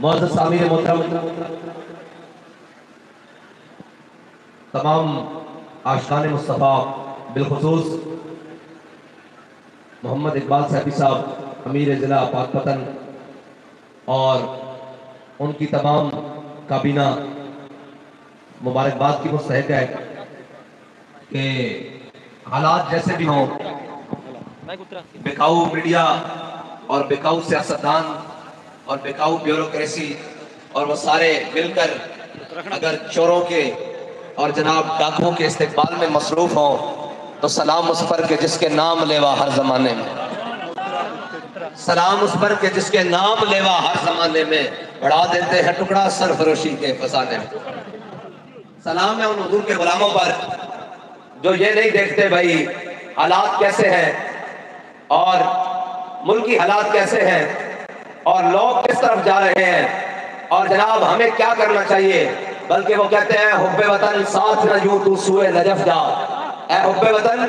معزز سامعین محترم، تمام عاشقان مصطفیٰ، بالخصوص محمد اقبال صاحبی صاحب امیر ضلع پاک پتن اور ان کی تمام کابینہ مبارکباد کی مستحق ہے کہ حالات جیسے بھی ہوں، بکاؤ میڈیا اور بکاؤ سیاستدان اور بکاؤ بیوروکریسی اور وہ سارے مل کر اگر چوروں کے اور جناب ڈاکوؤں کے استقبال میں مصروف ہوں تو سلام اس پر کہ جس کے نام لیوا ہر زمانے میں، سلام اس پر کہ جس کے نام لیوا ہر زمانے میں، بڑھا دیتے ہیں ٹکڑا سرفروشی کے فسانے میں۔ سلام ہے ان حضور کے غلاموں پر جو یہ نہیں دیکھتے بھائی حالات کیسے ہیں اور ملکی حالات کیسے ہیں اور لوگ کس طرف جا رہے ہیں اور جناب ہمیں کیا کرنا چاہیے، بلکہ وہ کہتے ہیں حب وطن ساتھ نہ یوں تو سوئے نجف جا، اے حب وطن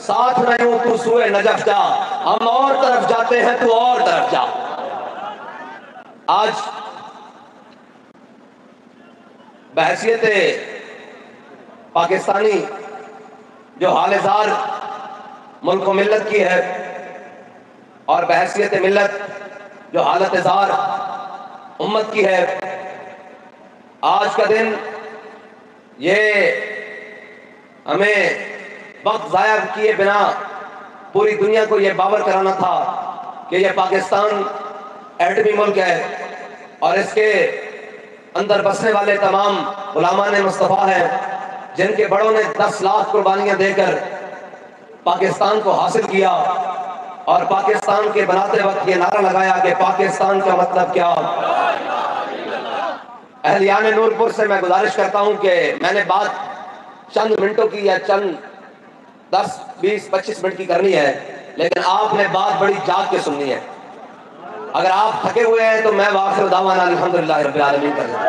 ساتھ نہ یوں تو سوئے نجف جا، ہم اور طرف جاتے ہیں تو اور طرف جا۔ آج بحیثیت پاکستانی جو حال زار ملک و ملت کی ہے اور بحیثیت ملت جو حالت زار امت کی ہے، آج کا دن یہ ہمیں وقت ضائع کیے بنا پوری دنیا کو یہ باور کرانا تھا کہ یہ پاکستان ایٹمی ملک ہے اور اس کے اندر بسنے والے تمام غلامان مصطفیٰ ہیں جن کے بڑوں نے 10 لاکھ قربانیاں دے کر پاکستان کو حاصل کیا، اور پاکستان کے بناتے وقت یہ نعرہ لگایا کہ پاکستان کا مطلب کیا۔ اہلیان نور پور سے میں گزارش کرتا ہوں کہ میں نے بات چند منٹوں کی یا چند 10 20 25 منٹ کی کرنی ہے، لیکن آپ نے بات بڑی جاگ کے سننی ہے۔ اگر آپ تھکے ہوئے ہیں تو میں وآخر دعوانا الحمدللہ رب العالمین کر دوں۔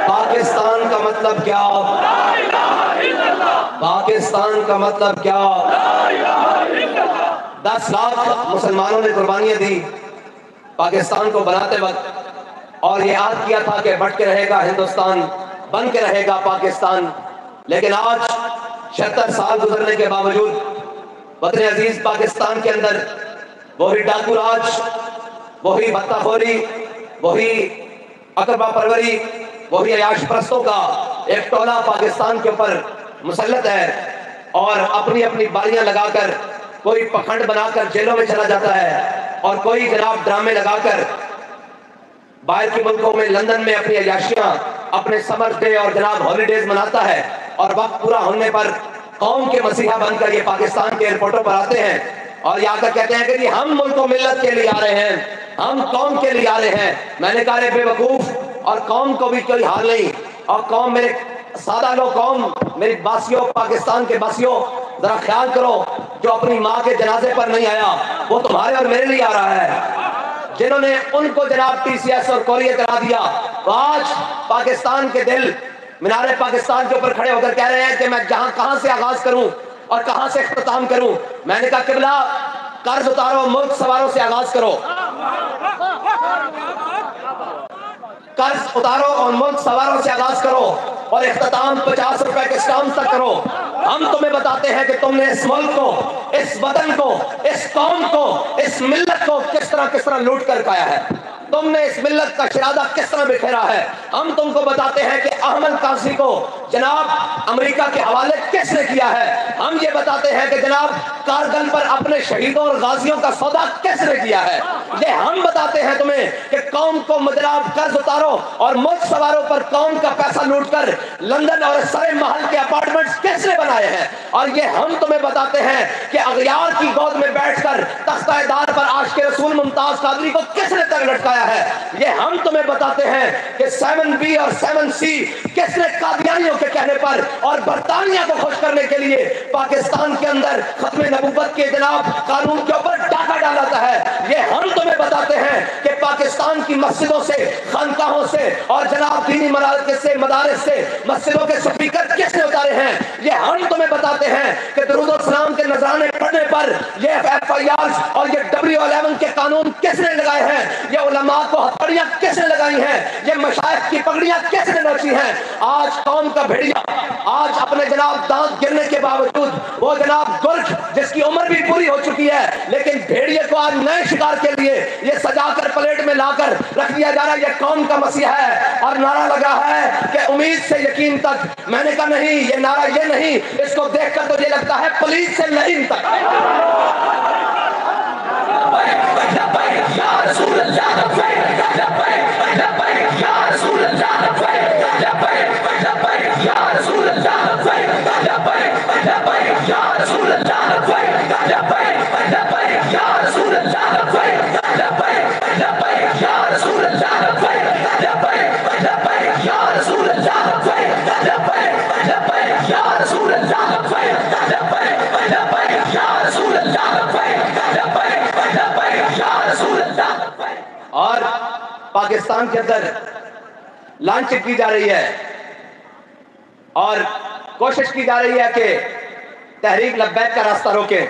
پاکستان کا مطلب کیا؟ پاکستان کا مطلب کیا؟ 10 لاکھ مسلمانوں نے قربانیاں دی پاکستان کو بناتے وقت، اور یہ عہد کیا تھا کہ بٹ کے رہے گا ہندوستان، بن کے رہے گا پاکستان، لیکن آج 76 سال گزرنے کے باوجود وطن عزیز پاکستان کے اندر وہی ڈاکو راج، وہی بھتہ خوری، وہی اقربا پروری، وہی عیاش پرستوں کا ایک ٹولہ پاکستان کے اوپر مسلط ہے، اور اپنی اپنی باریاں لگا کر کوئی پکھنڈ بنا کر جیلوں میں چلا جاتا ہے، اور کوئی جناب ڈرامے لگا کر باہر کے ملکوں میں لندن میں اپنی عیاشیاں، اپنے سمر ڈے اور جناب ہالیڈیز مناتا ہے، اور وقت پورا ہونے پر قوم کے مسیحا بن کر یہ پاکستان کے ایئرپورٹوں پر آتے ہیں اور یہ آ کر کہتے ہیں کہ جی ہم ملک و ملت کے لیے آ رہے ہیں، ہم قوم کے لیے آ رہے ہیں۔ میں نے کہا رے بے وقوف، اور قوم کو بھی کوئی حال نہیں، اور قوم میرے سادہ لو، قوم میری باسیوں، پاکستان کے باسیوں، ذرا خیال کرو، جو اپنی ماں کے جنازے پر نہیں آیا وہ تمہارے اور میرے لیے آ رہا ہے۔ جنہوں نے ان کو جناب ٹی سی ایس اور کوریہ کرا دیا، وہ آج پاکستان کے دل مینار پاکستان کے اوپر کھڑے ہو کر کہہ رہے ہیں کہ میں کہاں سے آغاز کروں اور کہاں سے اختتام کروں۔ میں نے کہا قبلہ قرض اتارو، ملک سواروں سے آغاز کرو، قرض اتارو اور ملک سواروں سے آغاز کرو، اور اختتام 50 روپے کے اسٹامپ تک کرو۔ ہم تمہیں بتاتے ہیں کہ تم نے اس ملک کو، اس وطن کو، اس قوم کو، اس ملت کو کس طرح لوٹ کر کھایا ہے، تم نے اس ملت کا شرادہ کس طرح بکھیرا ہے۔ ہم تم کو بتاتے ہیں کہ احمد قاسمی کو جناب امریکہ کے حوالے کس نے کیا ہے۔ ہم یہ بتاتے ہیں کہ جناب کارگل پر اپنے شہیدوں اور غازیوں کا سودا کس نے کیا ہے۔ یہ ہم بتاتے ہیں تمہیں کہ قوم کو جناب قرض اتارو اور ملک سواروں پر قوم کا پیسہ لوٹ کر لندن اور سرے محل کے اپارٹمنٹس کس نے بنائے ہیں۔ اور یہ ہم تمہیں بتاتے ہیں کہ اغیار کی گود میں بیٹھ کر تختہ دار پر عاشق رسول ممتاز قادری کو کس نے تک لٹکایا ہے۔ یہ ہم تمہیں بتاتے ہیں کہ 7B اور 7C کس نے قادیانیوں کے کہنے پر اور برطانیہ کو خوش کرنے کے لیے پاکستان کے اندر ختم نبوت کے جناب قانون کے اوپر ڈاکہ ڈالاتا ہے. یہ ہم تمہیں بتاتے ہیں کہ پاکستان کی مسجدوں سے، خانقاہوں سے اور جناب دینی مدارس سے مسجدوں کے سپیکر کس نے اتارے ہیں. یہ ہم تمہیں بتاتے ہیں کہ درود و سلام کے نذرانے پڑھنے پر یہ FIRs اور یہ W11 کے قانون کس نے لگائے ہیں. یہ علماء کو ہتھکڑیاں کس نے لگائی ہیں. یہ مشائخ کی پگڑیاں کس نے نوچی ہیں. آج قوم کا بھیڑیا آج اپنے جناب دانت گرنے کے باوجود وہ جناب گرگ جس کی عمر بھی پوری ہو چکی ہے، لیکن بھیڑیے کو آج نئے شکار کے لیے یہ سجا کر پلیٹ میں لا کر رکھ دیا جا رہا ہے. یہ قوم کا مسیح ہے اور نعرہ لگا ہے کہ امید سے یقین تک. میں نے کہا نہیں، یہ نعرہ یہ نہیں، اس کو دیکھ کر تو یہ لگتا ہے پولیس سے لعین تک. یا رسول اللہ یا رسول اللہ یا رسول اللہ یا رسول اللہ یا رسول اللہ یا رسول اللہ یا رسول اللہ یا رسول اللہ یا رسول اللہ. اور پاکستان کے اندر لانچ کی جا رہی ہے اور کوشش کی جا رہی ہے کہ تحریک لبیک کا راستہ روکیں.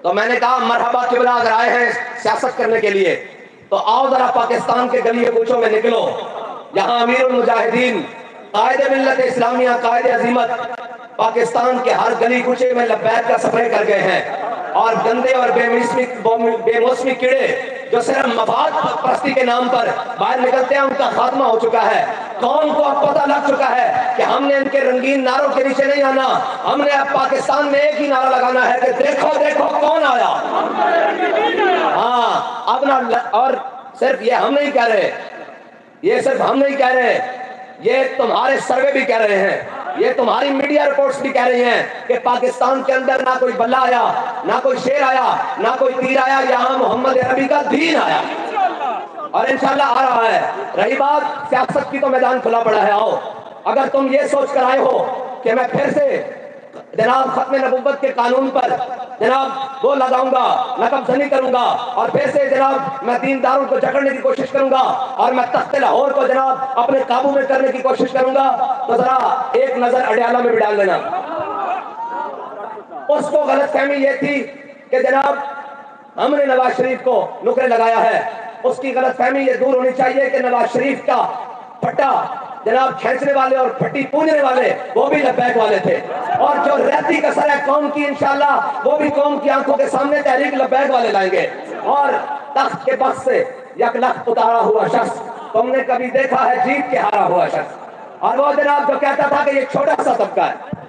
تو میں نے کہا مرحبا قبلہ، اگر آئے ہیں سیاست کرنے کے لیے تو آؤ ذرا پاکستان کے گلی کوچوں میں نکلو. یہاں امیر المجاہدین، قائد ملت اسلامیہ، قائد عظیمت پاکستان کے ہر گلی کوچے میں لبیک کا سفر کر گئے ہیں اور گندے اور بے موسمی کیڑے جو صرف مفاد پرستی کے نام پر باہر نکلتے ہیں ان کا خاتمہ ہو چکا ہے. قوم کو اب پتہ لگ چکا ہے کہ ہم نے ان کے رنگین نعروں کے نیچے نہیں آنا. ہم نے اب پاکستان میں ایک ہی نعرہ لگانا ہے کہ دیکھو دیکھو کون آیا. ہاں اب نہ، اور صرف یہ ہم نہیں کہہ رہے، یہ صرف ہم نہیں کہہ رہے، یہ تمہارے سروے بھی کہہ رہے ہیں، یہ تمہاری میڈیا رپورٹس بھی کہہ رہی ہیں کہ پاکستان کے اندر نہ کوئی بلہ آیا، نہ کوئی شیر آیا، نہ کوئی تیر آیا، یہاں محمد عربی کا دین آیا اور انشاءاللہ آ رہا ہے. رہی بات سیاست کی تو میدان کھلا پڑا ہے. آؤ، اگر تم یہ سوچ کر آئے ہو کہ میں پھر سے جناب ختم نبوت کے قانون پر جناب وہ لگاؤں گا، نقب زنی کروں گا اور پھر سے جناب میں دینداروں کو جکڑنے کی کوشش کروں گا اور میں تخت لاہور کو جناب اپنے قابو میں کرنے کی کوشش کروں گا، تو ذرا ایک نظر اڈیالہ میں بھی ڈال لینا. اس کو غلط فہمی یہ تھی کہ جناب ہم نے نواز شریف کو نکرے لگایا ہے. اس کی غلط فہمی یہ دور ہونی چاہیے کہ نواز شریف کا پھٹا جناب کھینچنے والے اور پھٹی پونجنے والے وہ بھی لبیک والے تھے، اور جو رہتی کسر ہے قوم کی انشاءاللہ وہ بھی قوم کی آنکھوں کے سامنے تحریک لبیک والے لائیں گے. اور تخت کے بس سے یک لخت اتارا ہوا شخص تم نے کبھی دیکھا ہے جیت کے ہارا ہوا شخص؟ اور وہ جناب جو کہتا تھا کہ یہ چھوٹا سا طبقہ ہے،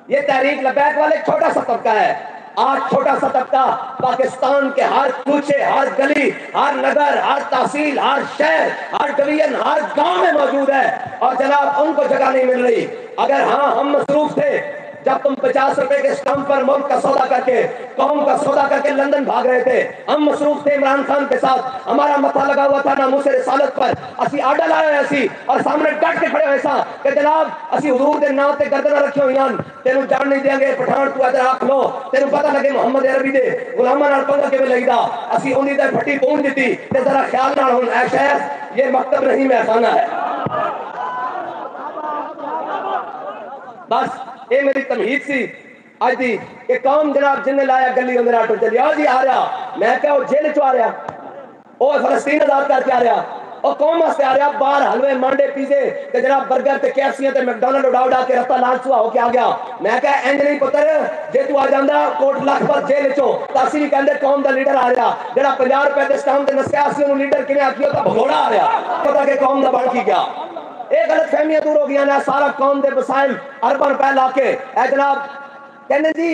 یہ تحریک لبیک والے چھوٹا سا طبقہ ہے. آج چھوٹا سا طبقہ پاکستان کے ہر کوچے، ہر گلی، ہر نگر، ہر تحصیل، ہر شہر، ہر ڈویژن، ہر گاؤں میں موجود ہے اور جناب ان کو جگہ نہیں مل رہی. اگر ہاں ہم مصروف تھے جب تم 50 روپے کے اسٹمپ پر ملک کا سودا کر کے، قوم کا سودا کر کے لندن بھاگ رہے تھے، ہم مصروف تھے عمران خان کے ساتھ، ہمارا متھا لگا ہوا تھا ناموس رسالت پر، اسی آڈا لائے اسی اور سامنے ڈٹ کے کھڑے ہوئے سا کہ جناب اسی حضور دے نام تے گردناں رکھی ہوئی ہیں، تینوں جان نہیں دیں گے پٹھان تو ادھر آکھ لو، تینوں پتہ لگے محمد عربی دے غلاماں نال پنگا کیویں لگدا، اسی اونی تے پھٹی پونج دتی تے ذرا خیال نال ہن اے شیخ یہ مکتب نہیں محخانہ ہے. بس یہ میری تمہید سی اج دی کہ قوم جناب جن نے لایا گلی اندر آٹو چلی آ جی آ رہا. میں کہ وہ جیل چ آ رہا، وہ فلسطین آزاد کر کے آ رہا، وہ قوم واسطے آ رہا، باہر حلوے مانڈے پیزے تے جناب برگر تے KFC تے میکڈونلڈ اڈا اڈا کے رتا لال چوا ہو کے آ گیا. میں کہ انج نہیں پتر جے تو آ جاندا کوٹ لاکھ پر جیل چوں تا اسی کہندے قوم دا لیڈر آ رہا، جڑا 50 روپے دے اسٹام تے نسیا اسی اونوں لیڈر کیویں آکھیو تا بھگوڑا آ رہا، پتہ کہ قوم دا بن کی گیا. ایک غلط فہمیاں دور ہو گیا نا، سارا قوم دے وسائل ارباں روپے لا کے اے جناب کہنے جی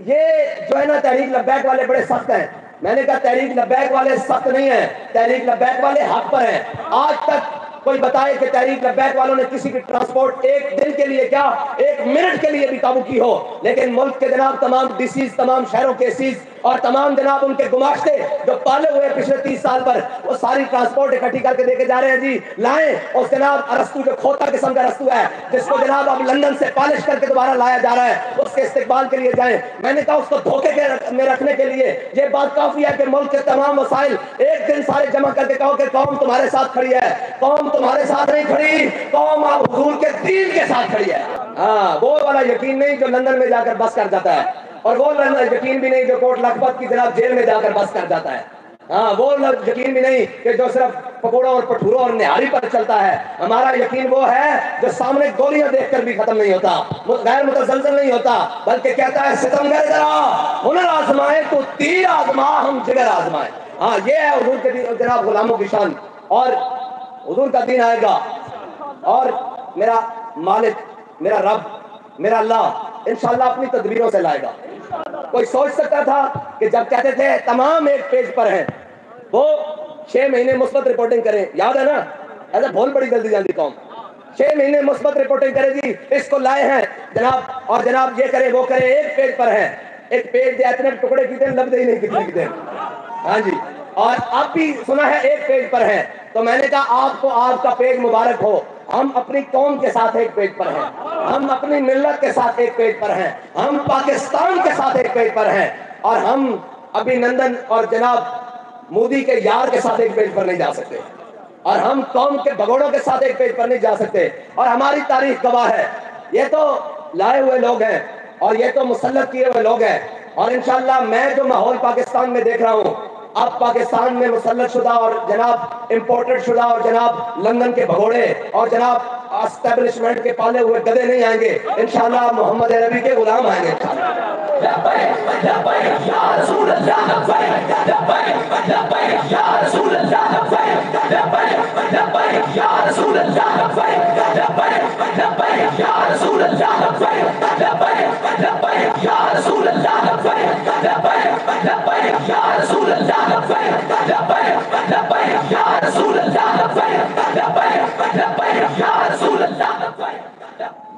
یہ جو ہے نا تحریک لبیک والے بڑے سخت ہیں. میں نے کہا تحریک لبیک والے سخت نہیں ہیں، تحریک لبیک والے حق پر ہیں. آج تک کوئی بتائے کہ تحریک لبیک والوں نے کسی کی ٹرانسپورٹ ایک دن کے لیے کیا ایک منٹ کے لیے بھی قابو کی ہو؟ لیکن ملک کے جناب تمام ڈی سیز، تمام شہروں کے سیز اور تمام جناب ان کے گماشتے جو پالے ہوئے پچھلے 30 سال پر وہ ساری ٹرانسپورٹ اکٹھی کر کے دے کے جا رہے ہیں جی لائیں اس جناب ارسطو جو کھوتا قسم کا ارسطو ہے جس کو جناب اب لندن سے پالش کر کے دوبارہ لایا جا رہا ہے اس کے استقبال کے لیے جائیں. میں نے کہا اس کو دھوکے میں رکھنے کے لیے یہ بات کافی ہے کہ ملک کے تمام وسائل ایک دن سارے جمع کر کے کہو کہ قوم تمہارے ساتھ کھڑی ہے. قوم تمہارے ساتھ نہیں کھڑی, قوم اب حضور کے دین کے ساتھ کھڑی ہے. ہاں وہ والا یقین نہیں جو لندن میں جا کر بس کر جاتا ہے, اور وہ یقین بھی نہیں جو کوٹ لکھپت کی جناب جیل میں جا کر بس کر جاتا ہے. ہاں وہ یقین بھی نہیں کہ جو صرف پکوڑوں اور پٹھوروں اور نہاری پر چلتا ہے. ہمارا یقین وہ ہے جو سامنے گولیاں دیکھ کر بھی ختم نہیں ہوتا, غیر متزلزل نہیں ہوتا, بلکہ کہتا ہے ستمگر ذرا ہنر آزمائے تو تیر آزما ہم جگر آزمائے. ہاں یہ ہے حضور کے دین جناب غلاموں کی شان. اور حضور کا دین آئے گا اور میرا مالک میرا رب میرا اللہ انشاءاللہ اپنی تدبیروں سے لائے گا. کوئی سوچ سکتا تھا کہ جب کہتے تھے تمام ایک پیج پر ہیں وہ 6 مہینے مثبت رپورٹنگ کریں, یاد ہے نا, ایسا بھول بڑی جلدی جلدی قوم 6 مہینے مثبت رپورٹنگ کرے جی, اس کو لائے ہیں جناب, اور جناب یہ کرے وہ کرے, ایک پیج پر ہے. ایک پیج دے اتنے ٹکڑے کی دیں لب دے ہی نہیں کتنے کی دیں. ہاں جی, اور آپ بھی سنا ہے ایک پیج پر ہے. تو میں نے کہا آپ کو آپ کا پیج مبارک ہو. ہم اپنی قوم کے ساتھ ایک پیج پر ہیں, ہم اپنی ملت کے ساتھ ایک پیج پر ہیں, ہم پاکستان کے ساتھ ایک پیج پر ہیں, اور ہم ابھی نندن اور جناب مودی کے یار کے ساتھ ایک پیج پر نہیں جا سکتے, اور ہم قوم کے بھگوڑوں کے ساتھ ایک پیج پر نہیں جا سکتے. اور ہماری تاریخ گواہ ہے, یہ تو لائے ہوئے لوگ ہیں اور یہ تو مسلط کیے ہوئے لوگ ہیں. اور انشاءاللہ میں جو ماحول پاکستان میں دیکھ رہا ہوں, اب پاکستان میں مسلط شدہ اور جناب امپورٹڈ شدہ اور جناب لندن کے بھگوڑے اور جناب اسٹیبلشمنٹ کے پالے ہوئے گدے نہیں آئیں گے. انشاءاللہ محمد عربی کے غلام آئیں گے.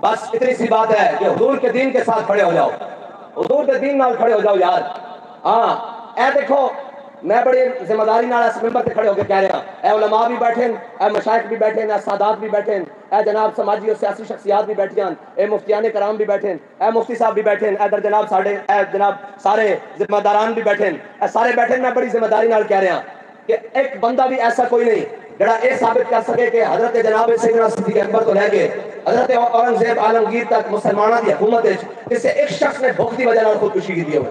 بس اتنی سی بات ہے کہ حضور کے دین کے ساتھ کھڑے ہو جاؤ, حضور کے دین نال کھڑے ہو جاؤ یار. ہاں اے دیکھو میں بڑی ذمہ داری نال اس منبر تے کھڑے ہو کے کہہ رہا, اے علماء بھی بیٹھے ہیں, اے مشائخ بھی بیٹھے ہیں, اے سادات بھی بیٹھے ہیں, اے جناب سماجی اور سیاسی شخصیات بھی بیٹھے ہیں, اے مفتیان کرام بھی بیٹھے ہیں, اے مفتی صاحب بھی بیٹھے ہیں, اے جناب ساڈے اے جناب سارے ذمہ داران بھی بیٹھے ہیں, اے سارے بیٹھے ہیں. میں بڑی ذمہ داری نال کہہ رہا کہ ایک بندہ بھی ایسا کوئی نہیں جڑا یہ ثابت کر سکے کہ حضرت جناب سیدنا صدیق اکبر تو لے کے حضرت اورنگزیب عالمگیر تک مسلمانوں کی حکومت کسی ایک شخص نے بھوک کی وجہ نال خودکشی کی دی ہوئے,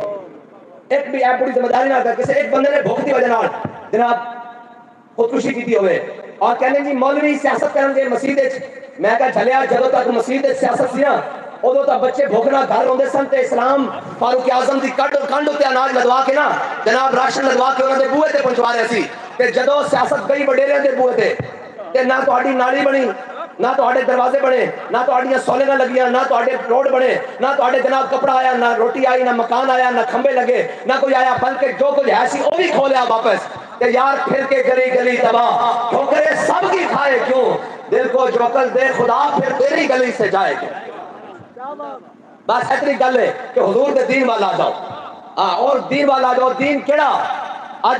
ایک بھی ایپ بڑی ذمہ داری نہ کر کسی ایک بندے نے بھوک کی وجہ نال جناب خودکشی کی دی ہوئے. اور کہنے جی مولوی سیاست کرن گے مسجد وچ, میں کہا جھلیا جدوں تک مسجد وچ سیاست سی نا ادو تک بچے بھوکنا گھر ہوندے سن تے اسلام فاروق اعظم دی کنڈ تے اناج لدوا کے نا جناب راشن لدوا کے انہاں دے بوئے تے پہنچوا رہے سی. تے جدوں سیاست گئی وڈیریاں دے بوئے تے نہ تہاڈی نالی بنی, نہ تہاڈے دروازے بنے, نہ تہاڈیاں سولنگاں لگیاں, نہ تہاڈے روڈ بنے, نہ تہاڈے جناب کپڑا آیا, نہ روٹی آئی, نہ مکان آیا, نہ کھمبے لگے, نہ کوئی آیا, بلکہ جو کچھ ہے سی وہ بھی کھو لیا واپس. کہ یار پھر کے گلی گلی تباہ ٹھوکرے سب کی کھائے کیوں, دل کو جو عقل دے خدا پھر تیری گلی سے جائے کیوں. بس اتنی گل ہے کہ حضور دے دین والا جاؤ. ہاں اور دین والا جاؤ. دین کیڑا اج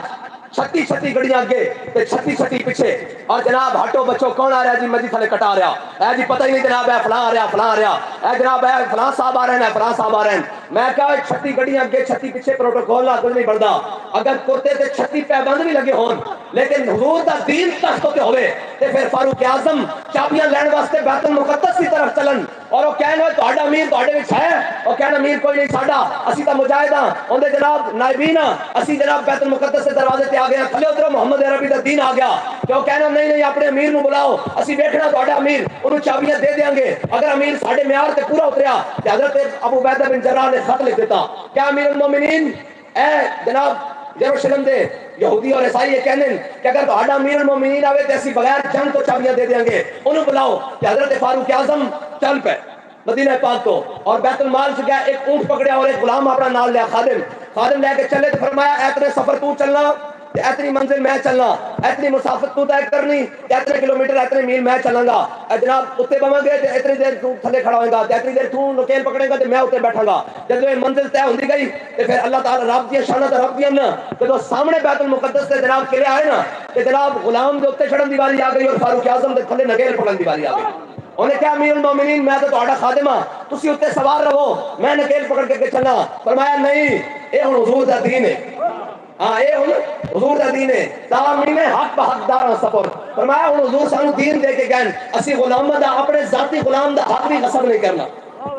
36 گڑیاں اگے تے 36 پیچھے, اور جناب ہٹو بچو کون آ رہا ہے جی مجھے تھلے کٹا رہا, اے جی پتہ ہی نہیں جناب, اے فلاں آ رہا فلاں آ رہا, اے جناب اے فلاں صاحب آ رہے ہیں, فلاں صاحب آ رہے ہیں. میں کہا 36 گڑیاں اگے 36 پیچھے پروٹوکول نہ کچھ نہیں بنتا. اگر کرتے تے 36 پیبند بھی لگے ہون لیکن حضور دا دین تخت تے ہوے تے پھر فاروق اعظم چابیاں لین واسطے بیت المقدس کی طرف چلن اور وہ کہنا تہاڈا امیر تہاڈے وچ ہے, وہ کہنا امیر کوئی نہیں ساڈا, اسی تا مجاہد ہاں, اون دے جناب نائبین ہاں, اسی جناب بیت المقدس کے دروازے تے آ گئے, تھلے اترو محمد عربی دا دین آ گیا. کہ وہ کہنا نہیں نہیں اپنے امیر نو بلاؤ, اسی ویکھنا تہاڈا امیر, انہوں چابیاں دے دیاں گے. اگر امیر ساڈے معیار تے پورا اتریا تے حضرت ابو عبیدہ بن جراح نے خط لکھ دیتا, کیا امیر المومنین اے جناب یروشلم دے یہودی اور عیسائی یہ کہنے کہ اگر تہاڈا امیر المومنین آوے تے اسی بغیر جنگ تو چابیاں دے دیاں گے, انہوں بلاؤ. کہ حضرت فاروق اعظم چل پے مدینہ پاک تو, اور بیت المال سے گیا, ایک اونٹ پکڑیا اور ایک غلام اپنا نال لیا خادم لے کے چلے تو فرمایا اے تیرے سفر تو چلنا اتنی منزل میں چلنا، اتنی مسافت تو طے کرنی، اتنے کلومیٹر اتنے میل میں چلاں گا، جناب اتنے بواں گے تے اتنی دیر تو تھلے کھڑا ہوئے گا، تے اتنی دیر تو نکیل پکڑے گا تے میں اتنے بیٹھا گا۔ جب یہ منزل طے ہوندی گئی تے پھر اللہ تعالی رب دی شان تے رب دی نا جب سامنے بیت المقدس تے جناب قلعے آئے نا تے جناب غلام دے اتنے چڑھن دی واری آ گئی اور فاروق اعظم دے تھلے نکیل پکڑن دی واری آ گئی۔ انہیں کہا امیر المومنین میں تو تہاڈا خادم ہاں، تسی اتنے سوار رہو، میں نکیل پکڑ کے چلنا۔ فرمایا نہیں، یہ ہن حضور دا دین ہے، ہاں یہ ہن حضور دا دین ہے، تعمیم حق بحق داراں سفر۔ فرمایا ہن حضور سانو دین دے کے گئے، اسی غلاماں دا اپنے ذاتی غلام دا حق بھی غصب نہیں کرنا۔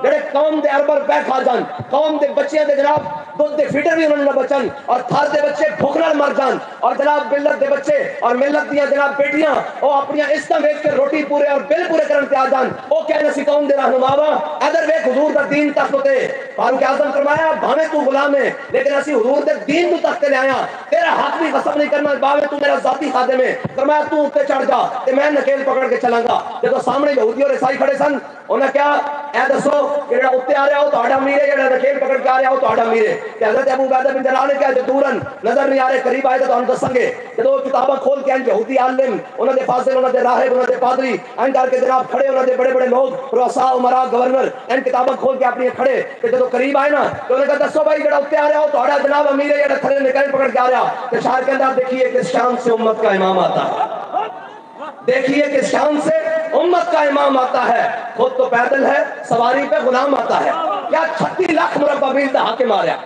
جڑے قوم دے اربر پہ کھا جان، قوم دے بچیاں دے جناب دودھ دے فیڈر بھی انہوں نے بچن، اور تھر دے بچے بھوک نال مر جان، اور جناب ملت دے بچے اور ملت دیاں جناب بیٹیاں وہ اپنی عزتاں ویچ کے روٹی پورے اور بل پورے کرن تے آ جان، وہ کہنے اسی قوم دے رہنماواں ادھر ویکھ حضور دا دین تخت تے۔ فاروق اعظم فرمایا بھاویں تو غلام ہے لیکن اسی حضور دے دین تو تخت تے لے آیا، تیرا حق بھی غصب نہیں کرنا، بھاویں تو میرا ذاتی خادم ہے۔ فرمایا تو اوپر چڑھ جا تے میں نکیل پکڑ کے چلاں گا۔ جدوں سامنے یہودی اور عیسائی کھڑے سن، انہاں کیا اے دسو جڑا اوتے آ رہا ہو تہاڈا امیر ہے، جڑا نکیل پکڑ کے آ رہا ہو تہاڈا امیر ہے؟ تے حضرت ابو عبیدہ بن جراح نے کہا جو دورن نظر نہیں آ رہے قریب آئے تو تہاڈوں دساں گے۔ جدوں کتاباں کھول کے یہودی عالم انہاں دے فاضل انہاں دے راہب انہاں دے پادری این کر کے جناب کھڑے انہاں دے بڑے بڑے لوگ رؤساء امراء گورنر این کتاباں کھول کے اپنی کھڑے تے جدوں قریب آئے نا تو انہوں نے کہا دسو بھائی جڑا اوتے آ رہا ہو تہاڈا جناب امیر ہے، جڑا تھلے نکیل پکڑ کے آ رہا؟ تے شاعر کہندا دیکھیے کس شان سے امت کا امام آتا ہے، دیکھیے کس شان سے امت کا امام آتا ہے، خود تو پیدل ہے سواری پہ غلام آتا ہے۔ کیا 36 لاکھ مربع میل دا حاکم آ رہا،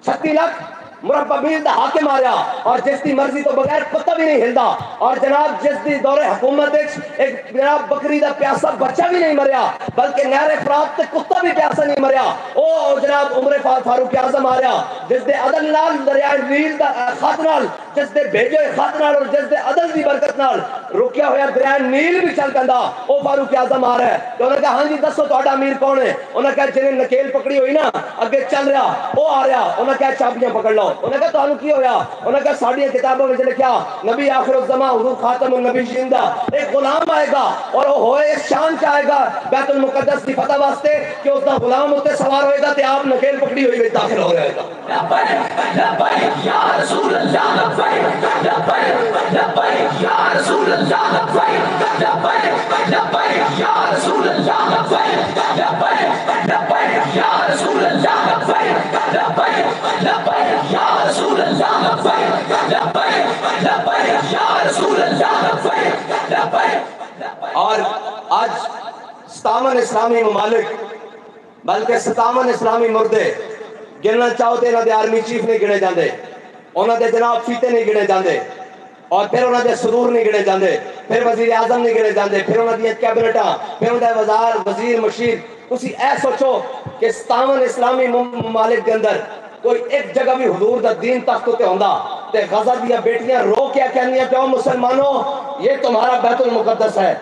36 لاکھ مربع میل دا حاکم آ رہا، اور جس کی مرضی تو بغیر کتا بھی نہیں ہلدا، اور جناب جس دی دور حکومت ایک جناب بکری دا پیاسا بچہ بھی نہیں مریا، بلکہ نہر فرات تے کتا بھی پیاسا نہیں مریا۔ او جناب عمر فاروق اعظم آ رہا جس دے عدل نال دریائے نیل دا خط نال، جس دے بھیجے خط نال اور جس دے عدل دی برکت نال رکیا ہوا دریائے نیل بھی چل پیندا، او فاروق اعظم آ رہا ہے۔ تو انہوں نے کہا ہاں جی دسو تہاڈا امیر کون ہے؟ انہوں نے کہا جنہیں نکیل پکڑی ہوئی نا اگے چل رہا وہ آ رہا۔ انہوں نے کہا چابیاں پکڑ لو۔ انہوں نے کہا تانوں کی ہویا؟ انہوں نے کہا ساڈیاں کتابوں میں لکھیا نبی آخر الزمان حضور خاتم النبی زندہ ایک غلام آئے گا اور وہ ہوئے اس شان سے آئے گا بیت المقدس کی فتح واسطے کہ اس دا غلام اتنے سوار ہوئے گا تے آپ نکیل پکڑی ہوئی میں داخل ہو رہے گا۔ لبیک لبیک یا رسول اللہ، لبیک لبیک لبیک یا رسول اللہ، لبیک لبیک لبیک یا رسول اللہ، لبیک لبیک لبیک یا رسول اللہ، لبیک لبیک لبیک یا رسول اللہ، لبیک لبیک لبیک یا رسول اللہ، لبیک لبیک۔ اور آج 57 اسلامی ممالک بلکہ 57 اسلامی مردے گننا چاہو تے انہاں دے آرمی چیف نہیں گنے جاندے، انہاں دے جناب فیتے نہیں گنے جاندے، اور پھر انہاں دے صدور نہیں گنے جاندے، پھر وزیر اعظم نہیں گنے جاندے، پھر انہاں دی کیبنٹاں، پھر انہاں دے وزیر مشیر۔ تسی اے سوچو کہ 57 اسلامی ممالک کے اندر کوئی ایک جگہ بھی حضور دا دین تخت تے ہوندا تے غزہ دیا بیٹیاں رو کے کہنیاں کہ او مسلمانوں یہ تمہارا بیت المقدس ہے،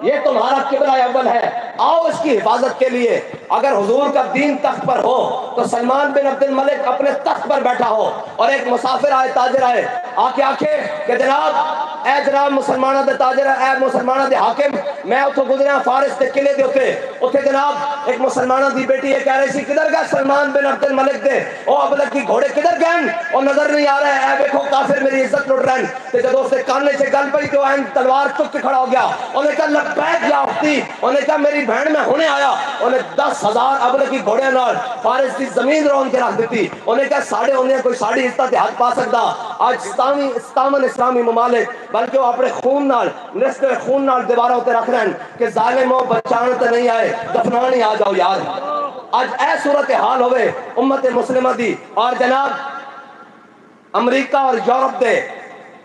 یہ تمہارا قبلہ اول ہے، آؤ اس کی حفاظت کے لیے۔ اگر حضور کا دین تخت پر ہو تو سلمان بن عبد الملک اپنے تخت پر بیٹھا ہو اور ایک مسافر آئے تاجر آئے آ کے آکھے کہ جناب اے جناب مسلمانہ دے تاجر اے مسلمانہ دے حاکم میں اتھوں گزریا فارس دے قلعے دے اتھے جناب ایک مسلمانہ دی بیٹی یہ کہہ رہی سی کدھر گئے سلمان بن عبد الملک دے او ابلک کی گھوڑے کدھر گئے اور نظر نہیں آ رہا ہے، اے دیکھو کافر میری عزت لٹ رہے ہیں۔ تے جدوں اس نے کانے سے گل پئی تو این تلوار چک کے کھڑا ہو گیا، انہوں نے کہا لبیک یا اختی، انہوں نے کہا میری بہن میں ہونے آیا، انہوں نے 10,000 ابلک کی گھوڑے نال فارس کی زمین رون کے رکھ دیتی، انہوں نے کہا ساڑھے ہونے کوئی ساڑھی عزت تے ہاتھ پا سکتا۔ آج 57 اسلامی ممالک بلکہ وہ اپنے خون نال نسل خون نال دیواروں تے رکھ رہے ہیں کہ ظالموں بچانے تے نہیں آئے دفنانے آ جاؤ یار۔ آج اے صورتحال ہوئے امت مسلمہ دی، اور جناب امریکہ اور یورپ دے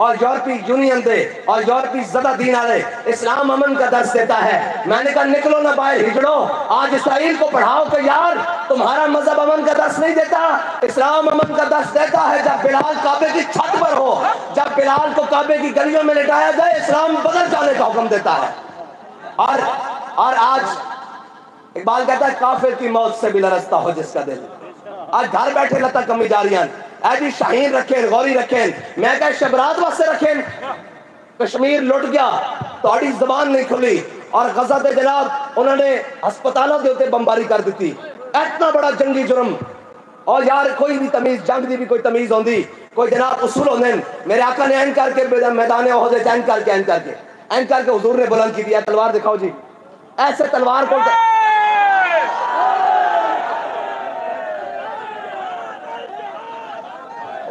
اور یورپی یونین دے اور یورپی زدہ دین والے اسلام امن کا درس دیتا ہے۔ میں نے کہا نکلو نہ باہر ہجڑو، آج اسرائیل کو پڑھاؤ کہ یار تمہارا مذہب امن کا درس نہیں دیتا، اسلام امن کا درس دیتا ہے۔ جب بلال کعبے کی چھت پر ہو، جب بلال کو کعبے کی گلیوں میں لٹایا جائے، اسلام بدل جانے کا حکم دیتا ہے۔ اور آج اقبال کہتا ہے کافر کی موت سے بھی لرزتا ہو جس کا دل، آج گھر بیٹھے لتا کمی جاریاں اے جی شاہین رکھیں غوری رکھیں، میں کہا شبرات واسطے رکھیں، کشمیر لٹ گیا تہاڈی زبان نہیں کھلی، اور غزہ تے جناب انہوں نے ہسپتالوں کے اوپر بمباری کر دیتی۔ اتنا بڑا جنگی جرم اور یار کوئی بھی تمیز جنگ دی بھی کوئی تمیز ہوندی کوئی جناب اصول ہوندے میرے آقا نے این کر کے میدان احد این کر کے حضور نے بلند کی دیا تلوار دکھاؤ جی ایسے تلوار کو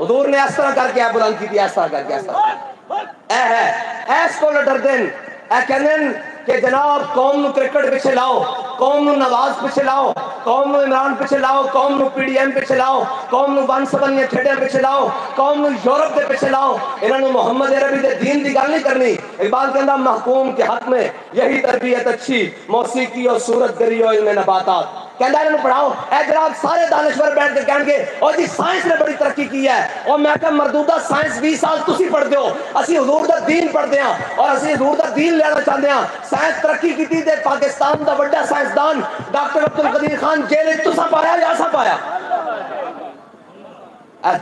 حضور نے اس طرح کر کے بلند کی دیا اس طرح کر کے اس طرح اے ہے ایس کو ڈر دین اے کہندن کہ جناب قوم نو کرکٹ پیچھے لاؤ قوم نو نواز پیچھے لاؤ قوم نو عمران پیچھے لاؤ قوم نو پی ڈی ایم پیچھے لاؤ قوم نو 171 کھیڈے پیچھے لاؤ قوم نو یورپ دے پیچھے لاؤ انہاں نو محمد عربی دے دین دی گل نہیں کرنی اقبال کہندا محکوم کے حق میں یہی تربیت اچھی موسیقی اور صورت گری اور علم نباتات کہندا انہاں نو پڑھاؤ اے جناب سارے دانشور بیٹھ کے کہن گے اور جی سائنس نے بڑی ترقی کی ہے اور میں کہ مردودہ سائنس 20 سال تسی پڑھ دیو اسی حضور دا دین پڑھ دیاں اور اسی حضور دا دین لینا چاہتے ہیں سائنس ترقی کی تھی پاکستان دا بڑا سائنسدان ڈاکٹر عبدالقدیر خان جیل تسا پایا یا سا پایا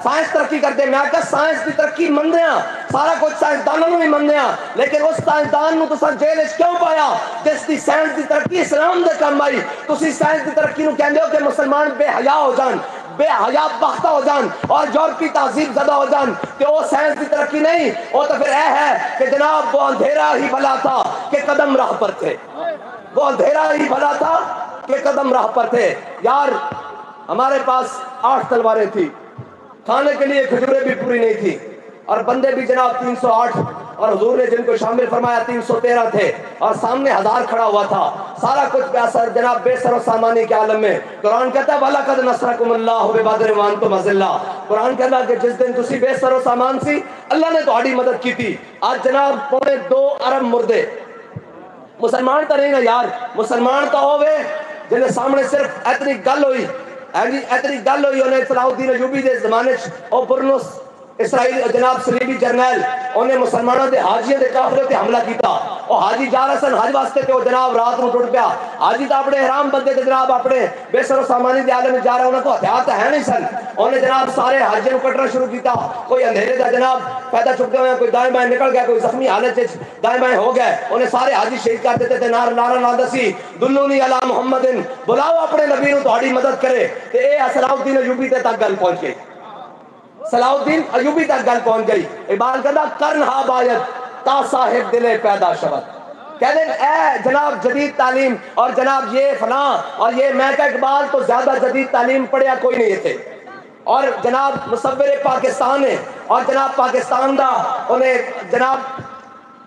سائنس ترقی کرتے میں آکا سائنس کی ترقی مندے ہیں سارا کچھ سائنسدانوں بھی مندے ہیں لیکن اس سائنسدان نو تسا جیل کیوں پایا جس دی سائنس دی ترقی اسلام دے کم آئی تسی سائنس دی ترقی نو کہندے ہو کہ مسلمان بے حیا ہو جان بے حیا بختہ ہو جان اور یورپی تہذیب زدہ ہو جان کہ وہ سائنس کی ترقی نہیں وہ تو پھر اے ہے کہ جناب وہ اندھیرا ہی بھلا تھا کہ قدم راہ پر تھے وہ اندھیرا ہی بھلا تھا کہ قدم راہ پر تھے یار ہمارے پاس 8 تلواریں تھی کھانے کے لیے کھجوریں بھی پوری نہیں تھی اور بندے بھی جناب 308 اور حضور نے جن کو شامل فرمایا 313 تھے اور سامنے 1000 کھڑا ہوا تھا سارا کچھ پیسہ جناب بے سر و سامانی کے عالم میں قرآن کہتا ہے وَلَقَدْ نَصْرَكُمُ اللَّهُ بِبَدْرٍ وَأَنْتُمْ أَذِلَّةٌ قرآن کہتا ہے کہ جس دن تسی بے سر و سامان سی اللہ نے تہاڈی مدد کی تھی آج جناب 2.25 ارب مردے مسلمان تو نہیں نا یار مسلمان تو ہوئے جنہیں سامنے صرف اتنی گل ہوئی اتنی گل ہوئی انہیں صلاح الدین ایوبی دے زمانے اور برنس اسرائیل جناب صلیبی جرنیل انہیں مسلمانوں دے حاجیوں دے کافروں تے حملہ کیتا اور حاجی جا رہا سن حج واسطے تے وہ جناب رات نو ٹوٹ پیا حاجی تو اپنے احرام بندے تے جناب اپنے بے سر و سامانی دے عالم میں جا رہا انہوں کو ہتھیار تو ہے نہیں سن انہیں جناب سارے حاجیوں کو کٹنا شروع کیتا کوئی اندھیرے دا جناب پیدا چکتے ہوئے کوئی دائیں بائیں نکل گیا کوئی زخمی حالت دائیں بائیں ہو گئے انہیں سارے حاجی شہید کر دیتے تھے نعرہ لا دسی دلونی علی محمد بلاؤ اپنے نبی نو تہاڈی مدد کرے تے اے صلاح الدین ایوبی تے تک گل پہنچ گئی صلاح الدین ایوبی تک گل پہنچ گئی اقبال کہتا کرن ہا باید تا صاحب دلے پیدا شود کہتے ہیں اے جناب جدید تعلیم اور جناب یہ فلاں اور یہ میں کہ اقبال تو زیادہ جدید تعلیم پڑھیا کوئی نہیں تھے اور جناب مصور پاکستان ہے اور جناب پاکستان دا انہیں جناب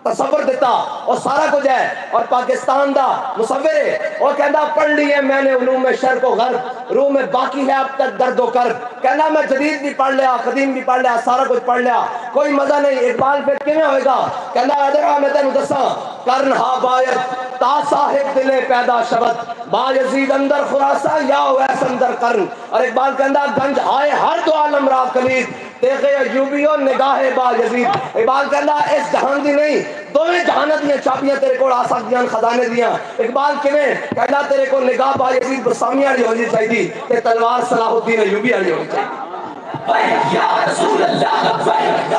تصور دیتا اور سارا کچھ ہے اور پاکستان دا مصور ہے اور کہنا پڑھ لی ہے میں نے علوم شرق و غرب روح میں باقی ہے اب تک درد و کرب کہنا میں جدید بھی پڑھ لیا قدیم بھی پڑھ لیا سارا کچھ پڑھ لیا کوئی مزہ نہیں اقبال پھر کیوں ہوئے گا کہنا ادھر میں تینوں دساں کرن ہا باید تا صاحب دلے پیدا شبت با یزید اندر خراسہ یا ویس اندر کرن اور اقبال کہنا گنج آئے ہر دو عالم را کلید دیکھے ایوبیوں نگاہ با یزید اقبال کہنا اس جہان دی نہیں دوویں جہانہ دیاں چابیاں تیرے کو آ سکدیاں خزانے دیاں اقبال کیویں کہنا تیرے کو نگاہ با یزید بسامی والی ہونی چاہیے تے تلوار صلاح الدین ایوبی والی ہونی چاہیے یا رسول اللہ لبیک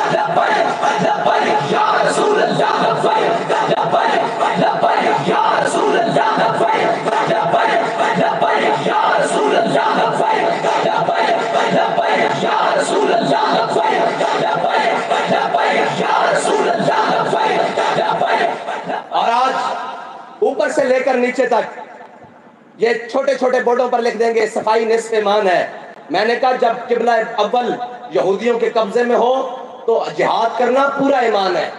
لبیک یا رسول اللہ لبیک لبیک یا رسول اللہ لبیک لبیک یا رسول اللہ لبیک لبیک یا رسول اللہ لبیک لبیک یا رسول اللہ لبیک. اور آج اوپر سے لے کر نیچے تک یہ چھوٹے چھوٹے بورڈوں پر لکھ دیں گے صفائی نصف ایمان ہے. میں نے کہا جب قبلہ اول یہودیوں کے قبضے میں ہو تو جہاد کرنا پورا ایمان ہے.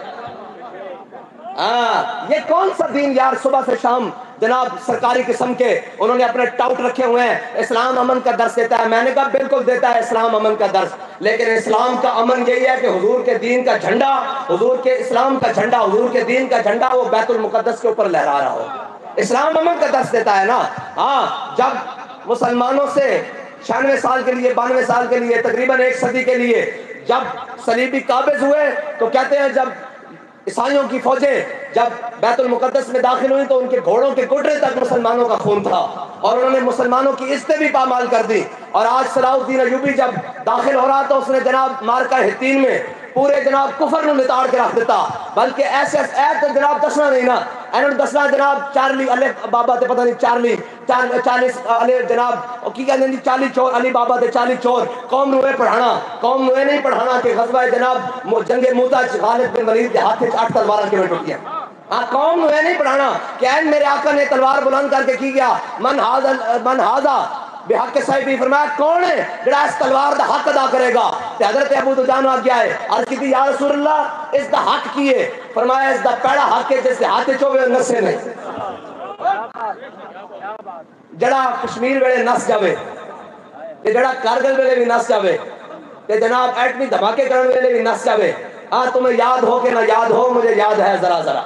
یہ کون سا دین یار صبح سے شام جناب سرکاری قسم کے انہوں نے اپنے ٹاؤٹ رکھے ہوئے ہیں اسلام امن کا درس دیتا ہے. میں نے کہا بالکل دیتا ہے اسلام امن کا درس لیکن اسلام کا امن یہی ہے کہ حضور کے دین کا جھنڈا حضور کے اسلام کا جھنڈا حضور کے دین کا جھنڈا وہ بیت المقدس کے اوپر لہرا رہا ہو. اسلام امن کا درس دیتا ہے نا. جب مسلمانوں سے 96 سال کے لیے 92 سال کے لیے تقریباً 1 صدی کے لیے جب صلیبی قابض ہوئے تو کہتے ہیں جب عیسائیوں کی فوجیں جب بیت المقدس میں داخل ہوئی تو ان کے گھوڑوں کے گٹرے تک مسلمانوں کا خون تھا اور انہوں نے مسلمانوں کی عزتیں بھی پامال کر دی. اور آج صلاح الدین ایوبی جب داخل ہو رہا تو اس نے جناب مارکہ حطین میں پورے جناب کفر نو نتاڑ کے رکھ دیتا بلکہ ایسے جناب دسنا نہیں نا انہوں نے دسنا جناب چارلی علی بابا تے پتہ نہیں چارلی 40 علی جناب کی کہندے جی 40 چور علی بابا تے 40 چور قوم نو پڑھانا قوم نو نہیں پڑھانا کہ غزوہ جناب جنگ موتا غالب بن ولید دے ہاتھ وچ 8 تلوار کیویں ٹوٹیاں قوم نو نہیں پڑھانا کہ این میرے آقا نے تلوار بلند کر کے کی گیا من ہاذا بحق صاحبی فرمایا کون ہے جڑا اس تلوار دا حق ادا کرے گا تے حضرت ابو دجانہ آ گیا ہے عرض کی یا رسول اللہ اس دا حق کی ہے فرمایا اس دا پہلا حق ہے جس دے ہاتھ وچ ہوے نسے نہیں جڑا کشمیر ویلے نس جاوے تے جڑا کارگل ویلے بھی نس جاوے تے جناب ایٹمی دھماکے کرن ویلے بھی نس جاوے تمہیں یاد ہو کہ نہ یاد ہو مجھے یاد ہے ذرا ذرا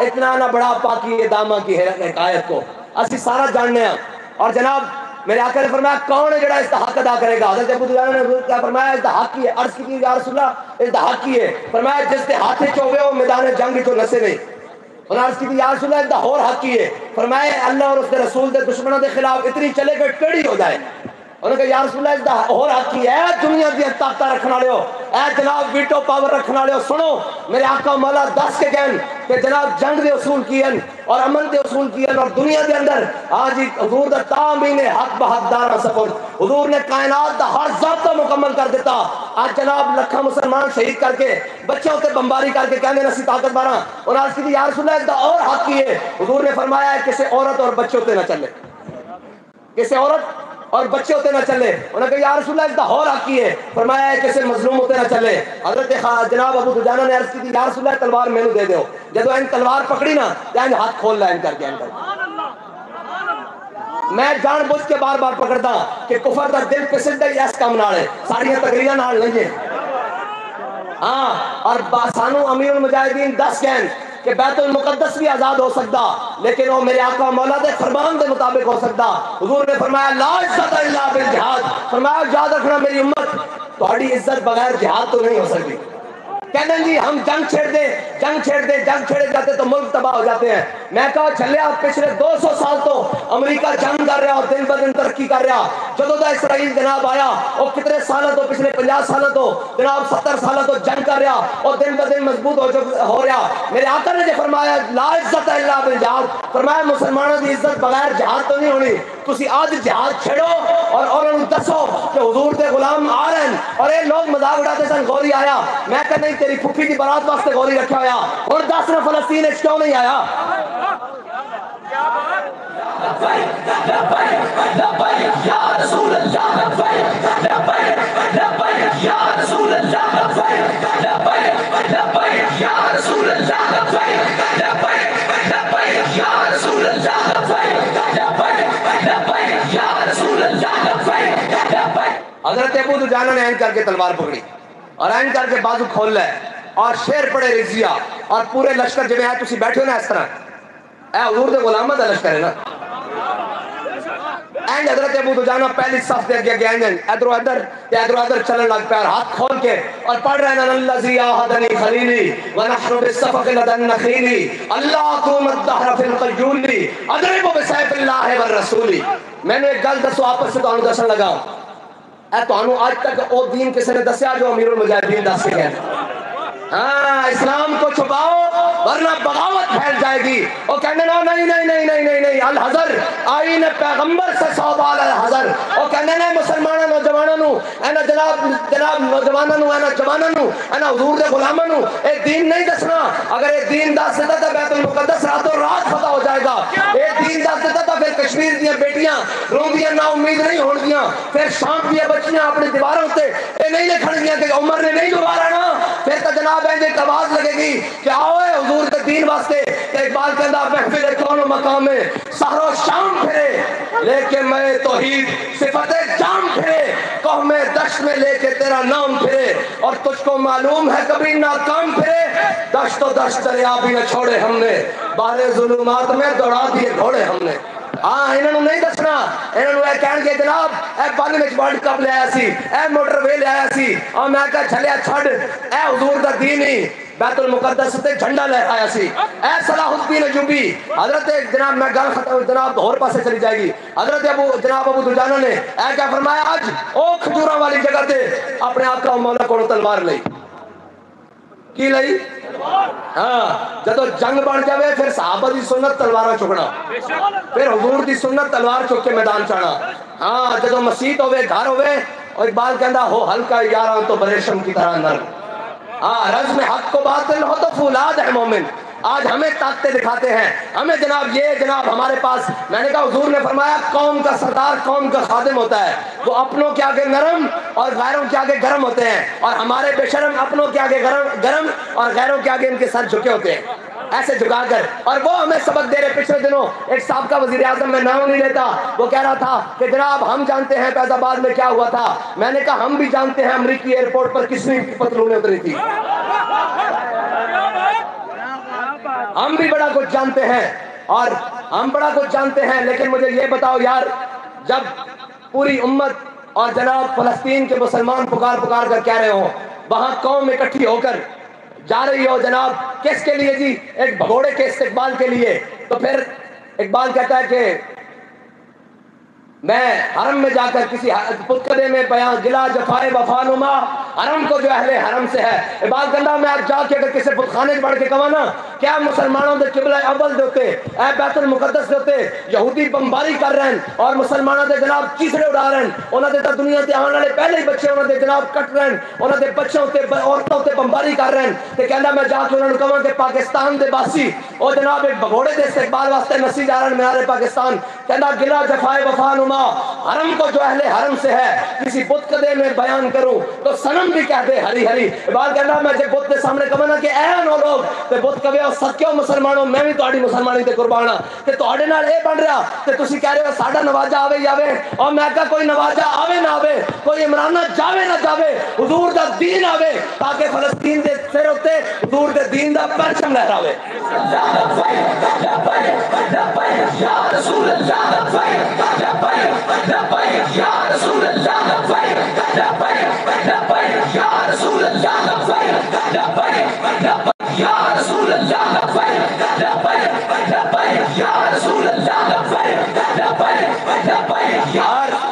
اتنا نہ بڑا پاکی دامہ کی حکایت کو اسی سارا جاننے ہیں اور جناب میرے آقا نے فرمایا کون ہے جڑا اس دا حق ادا کرے گا حضرت ابو دجانہ نے کیا فرمایا اس دا حق کی ہے عرض کی یا رسول اللہ اس دا حق کی ہے فرمایا جس دے ہاتھ وچ ہوے او میدان جنگ وچ نسے نہیں اور عرض کی یا رسول اللہ اس دا اور حق کی ہے فرمایا اللہ اور اس کے رسول دے دشمنوں دے خلاف اتنی چلے کہ ٹیڑھی ہو جائے انہوں نے کہا یا رسول اللہ اس دا اور حق کی ہے دنیا دی طاقت رکھنے والے ہو اے جناب ویٹو پاور رکھنے والے ہو سنو میرے آقا مولا دس کے کہن کہ جناب جنگ دے اصول کیے اور امن دے اصول کیے اور دنیا دے اندر آج حضور دا تامین حق بحق دارا سفر حضور نے کائنات دا ہر ذاتہ مکمل کر دیتا آج جناب لکھا مسلمان شہید کر کے بچوں تے بمباری کر کے کہنے نسی طاقت بارا اور آج کی یا رسول اللہ اس دا اور حق کی ہے حضور نے فرمایا ہے کسی عورت اور بچوں تے نہ چلے کسی عورت اور بچے ہوتے نہ چلے انہوں نے کہا یا رسول اللہ اس دا اور حق کی ہے فرمایا ہے کسی مظلوم ہوتے نہ چلے حضرت جناب ابو دجانہ نے عرض کی تھی یا رسول اللہ تلوار میں دے دیو جدو ان تلوار پکڑی نا تو ان ہاتھ کھول لائن کر کے میں جان بوجھ کے بار بار پکڑتا کہ کفر دا دل پسند ہے اس کام نال ہے ساڑیاں تقریرا نال نہیں ہے اور سانو امیر المجاہدین 10 کہن کہ بیت المقدس بھی آزاد ہو سکتا لیکن وہ میرے آقا مولا دے فرمان دے مطابق ہو سکتا حضور نے فرمایا لا عزت الا بالجہاد فرمایا یاد رکھنا میری امت تہاڈی عزت بغیر جہاد تو نہیں ہو سکتی کہتے ہیں جی ہم جنگ چھیڑے جاتے تو ملک تباہ ہو جاتے ہیں میں کہا چلیا پچھلے 200 سال تو امریکہ جنگ کر رہا اور دن بدن ترقی کر رہا جدو دا اسرائیل جناب آیا اور کتنے سالہ تو پچھلے 50 سالہ تو جناب 70 سالہ تو جنگ کر رہا اور دن بدن مضبوط ہو رہا میرے آقا نے جو فرمایا لا عزت الا بالجہاد فرمایا مسلمانوں دی عزت بغیر جہاد تو نہیں ہونی تسی آج جہاد چھڑو اور انہوں دسو کہ حضور دے غلام آ رہے ہیں اور یہ لوگ مذاق اڑاتے سن غوری آیا میں کہ نہیں تیری پھپھی کی برات واسطے غوری رکھا ہویا اور 10 نے فلسطین وچ کیوں نہیں آیا حضرت ابو دجانہ نے عین کر کے تلوار پکڑی اور عین کر کے بازو کھول لے اور شیر پڑے رضیہ اور پورے لشکر جب آئے تسی بیٹھے ہو نا اس طرح اے حضور دے غلامہ دا لشکر ہے نا اینڈ حضرت ابو دجانہ پہلی صف دے گیا ادھر ادھر چلن لگ پیا ہاتھ کھول کے اور پڑھ رہے ہیں الذی آہدنی خلیلی ونحن بالصفق لدن نخیلی اللہ قوم الدہر فی القیولی اضرب بسیف اللہ والرسولی میں نے ایک گل دسو آپس سے تو دسن لگا اے تو آج تک او دین کسی نے دسیا جو امیر المجاہدین دس کے گئے اسلام کو چھپاؤ ورنہ بغاوت پھیل جائے گی وہ کہنے نا نہیں الحذر آئین پیغمبر سے 100 بال الحذر وہ کہنے نا مسلمانوں نوجوانوں اینا جناب نوجوانوں اینا جوانوں اینا حضور دے غلاموں اے دین نہیں دسنا اگر اے دین دس دیتا تو بیت المقدس راتوں رات فتح ہو جائے گا اے دین دس دیتا تو پھر کشمیر دیا بیٹیاں روندیاں نا امید نہیں ہون گیاں پھر شام دیا بچیاں اپنی دیواروں تے اے نہیں لکھن گیاں کہ عمر نے نہیں دوبارہ نا پھر تو جناب ایک آواز لگے گی کہ آؤ حضور کے دین واسطے کہ اقبال کہندا محفل کون مقام میں سحر و شام پھرے لے کے میں توحید صفت جام پھرے قوم دشت میں لے کے تیرا نام پھرے اور تجھ کو معلوم ہے کبھی ناکام پھرے دشت و دشت دریا بھی نہ چھوڑے ہم نے باہر ظلمات میں دوڑا دیے گھوڑے ہم نے انہوں نہیں دسنا انہوں نے کہن کے جناب اے بن وچ ورلڈ کپ لے آیا سی اے موٹر وے لے آیا سی اور میں کہا چلیا چھڑ اے حضور دا دین ہی بیت المقدس تے جھنڈا لے آیا سی اے صلاح الدین ایوبی حضرت جناب میں گل ختم جناب اور پاسے چلی جائے گی حضرت ابو دجانہ نے اے کیا فرمایا آج او کھجوراں والی جگہ تے اپنے آقا و مولا کو تلوار لئی کی لئی ہاں جدو جنگ بن جاوے پھر صحابہ دی سنت تلوار چکنا پھر حضور دی سنت تلوار چک کے میدان چانا ہاں جدو مسیت ہوئے گھر ہوئے اور اقبال کہندا ہو ہلکا یاراں تو بریشم کی طرح نرم ہاں رزم حق کو باطل ہو تو فولاد ہے مومن آج ہمیں طاقتیں دکھاتے ہیں ہمیں جناب یہ جناب ہمارے پاس میں نے کہا حضور نے فرمایا قوم کا سردار قوم کا خادم ہوتا ہے وہ اپنوں کے آگے نرم اور غیروں کے آگے گرم ہوتے ہیں اور ہمارے بے شرم اپنوں کے آگے گرم اور غیروں کے آگے ان کے سر جھکے ہوتے ہیں ایسے جھکا کر اور وہ ہمیں سبق دے رہے پچھلے دنوں ایک سابقہ وزیر اعظم میں نام نہیں لیتا وہ کہہ رہا تھا کہ جناب ہم جانتے ہیں فیض آباد میں کیا ہوا تھا میں نے کہا ہم بھی جانتے ہیں امریکی ایئرپورٹ پر کس نے پتلونیں اتری تھی ہم بھی بڑا کچھ جانتے ہیں اور ہم بڑا کچھ جانتے ہیں لیکن مجھے یہ بتاؤ یار جب پوری امت اور جناب فلسطین کے مسلمان پکار پکار کر کہہ رہے ہوں وہاں قوم اکٹھی ہو کر جا رہی ہو جناب کس کے لیے جی ایک بھگوڑے کے استقبال کے لیے تو پھر اقبال کہتا ہے کہ میں حرم میں جا کر کسی پتکدے میں بیان گلا جفائے وفا نما حرم کو جو اہل حرم سے ہے اقبال کہندا میں آج جا کے اگر کسی پتخانے بڑھ کے کہاں نا کیا مسلمانوں دے قبلہ اول دیتے اے بیت المقدس دیتے یہودی بمباری کر رہے ہیں اور مسلمانوں دے جناب چیسڑے اڑا رہے ہیں انہوں دے دنیا تے آنے والے پہلے ہی بچے انہوں دے جناب کٹ رہے ہیں انہوں دے بچوں تے عورتوں تے بمباری کر رہے ہیں تے کہندا میں جا کے انہوں نے کہاں کہ پاکستان دے باسی او جناب ایک بھگوڑے دے استقبال واسطے نسی جا رہے ہیں مینار پاکستان کہندا گلا جفائے وفا نما حرم کو جو اہل حرم سے ہے کسی بت کدے میں بیان کروں تو صنم بھی کہتے ہری ہری بات کہنا میں جب بت کے سامنے کہنا کہ اے نو لوگ تے بت کہے او صدقے مسلمانوں میں بھی تہاڈی مسلمانی تے قربان ہاں تے تہاڈے نال اے بن رہا تے تسی کہہ رہے ہو ساڈا نواجہ آوے جاوے اور میں کہا کوئی نواجہ آوے نہ آوے کوئی عمران جاوے نہ جاوے حضور دا دین آوے تاکہ فلسطین دے سر اتے حضور دے دین دا پرچم لہراوے یا رسول اللہ لبیک یا رسول اللہ لبیک لبیک یا رسول اللہ لبیک لبیک یا رسول اللہ لبیک لبیک لبیک یا رسول اللہ لبیک لبیک لبیک یا لبیک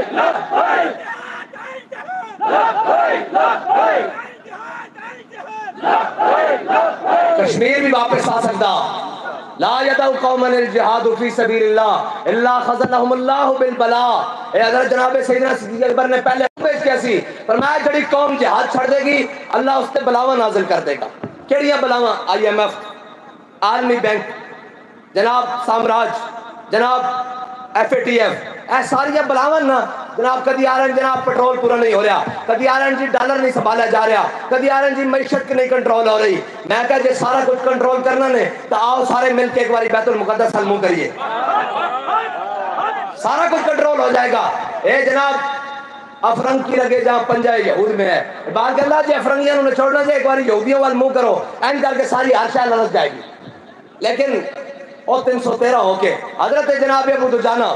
لبیک کشمیر بھی واپس آ سکتا لا يدعو قوما الجهاد في سبيل الله الا خذلهم الله بالبلاء اے حضرت جناب سیدنا صدیق اکبر نے پہلے پیش کیا سی فرمایا جڑی قوم جہاد چھڑ دے گی اللہ اس تے بلاواں نازل کر دے گا کیڑیاں بلاواں آئی ایم ایف عالمی بینک جناب سامراج جناب ایف اے ٹی ایف اے ساری بلاواں نا جناب کدی آ رہے ہیں جناب پٹرول پورا نہیں ہو رہا کدی آ رہے ہیں جی ڈالر نہیں سنبھالا جا رہا کدی آ رہے ہیں جی معیشت کی نہیں کنٹرول ہو رہی میں کہا جی سارا کچھ کنٹرول کرنا نے تو آؤ سارے مل کے ایک باری بیت المقدس حل منہ کریے سارا کچھ کنٹرول ہو جائے گا اے جناب افرنگ کی لگے جہاں پنجہ یہود میں ہے بات کہنا جی افرنگیاں انہیں چھوڑنا جائے ایک باری یہودیوں وال منہ کرو این کر کے ساری ہر شاہ لڑک جائے گی لیکن او 313 ہو کے حضرت جناب ابو دجانہ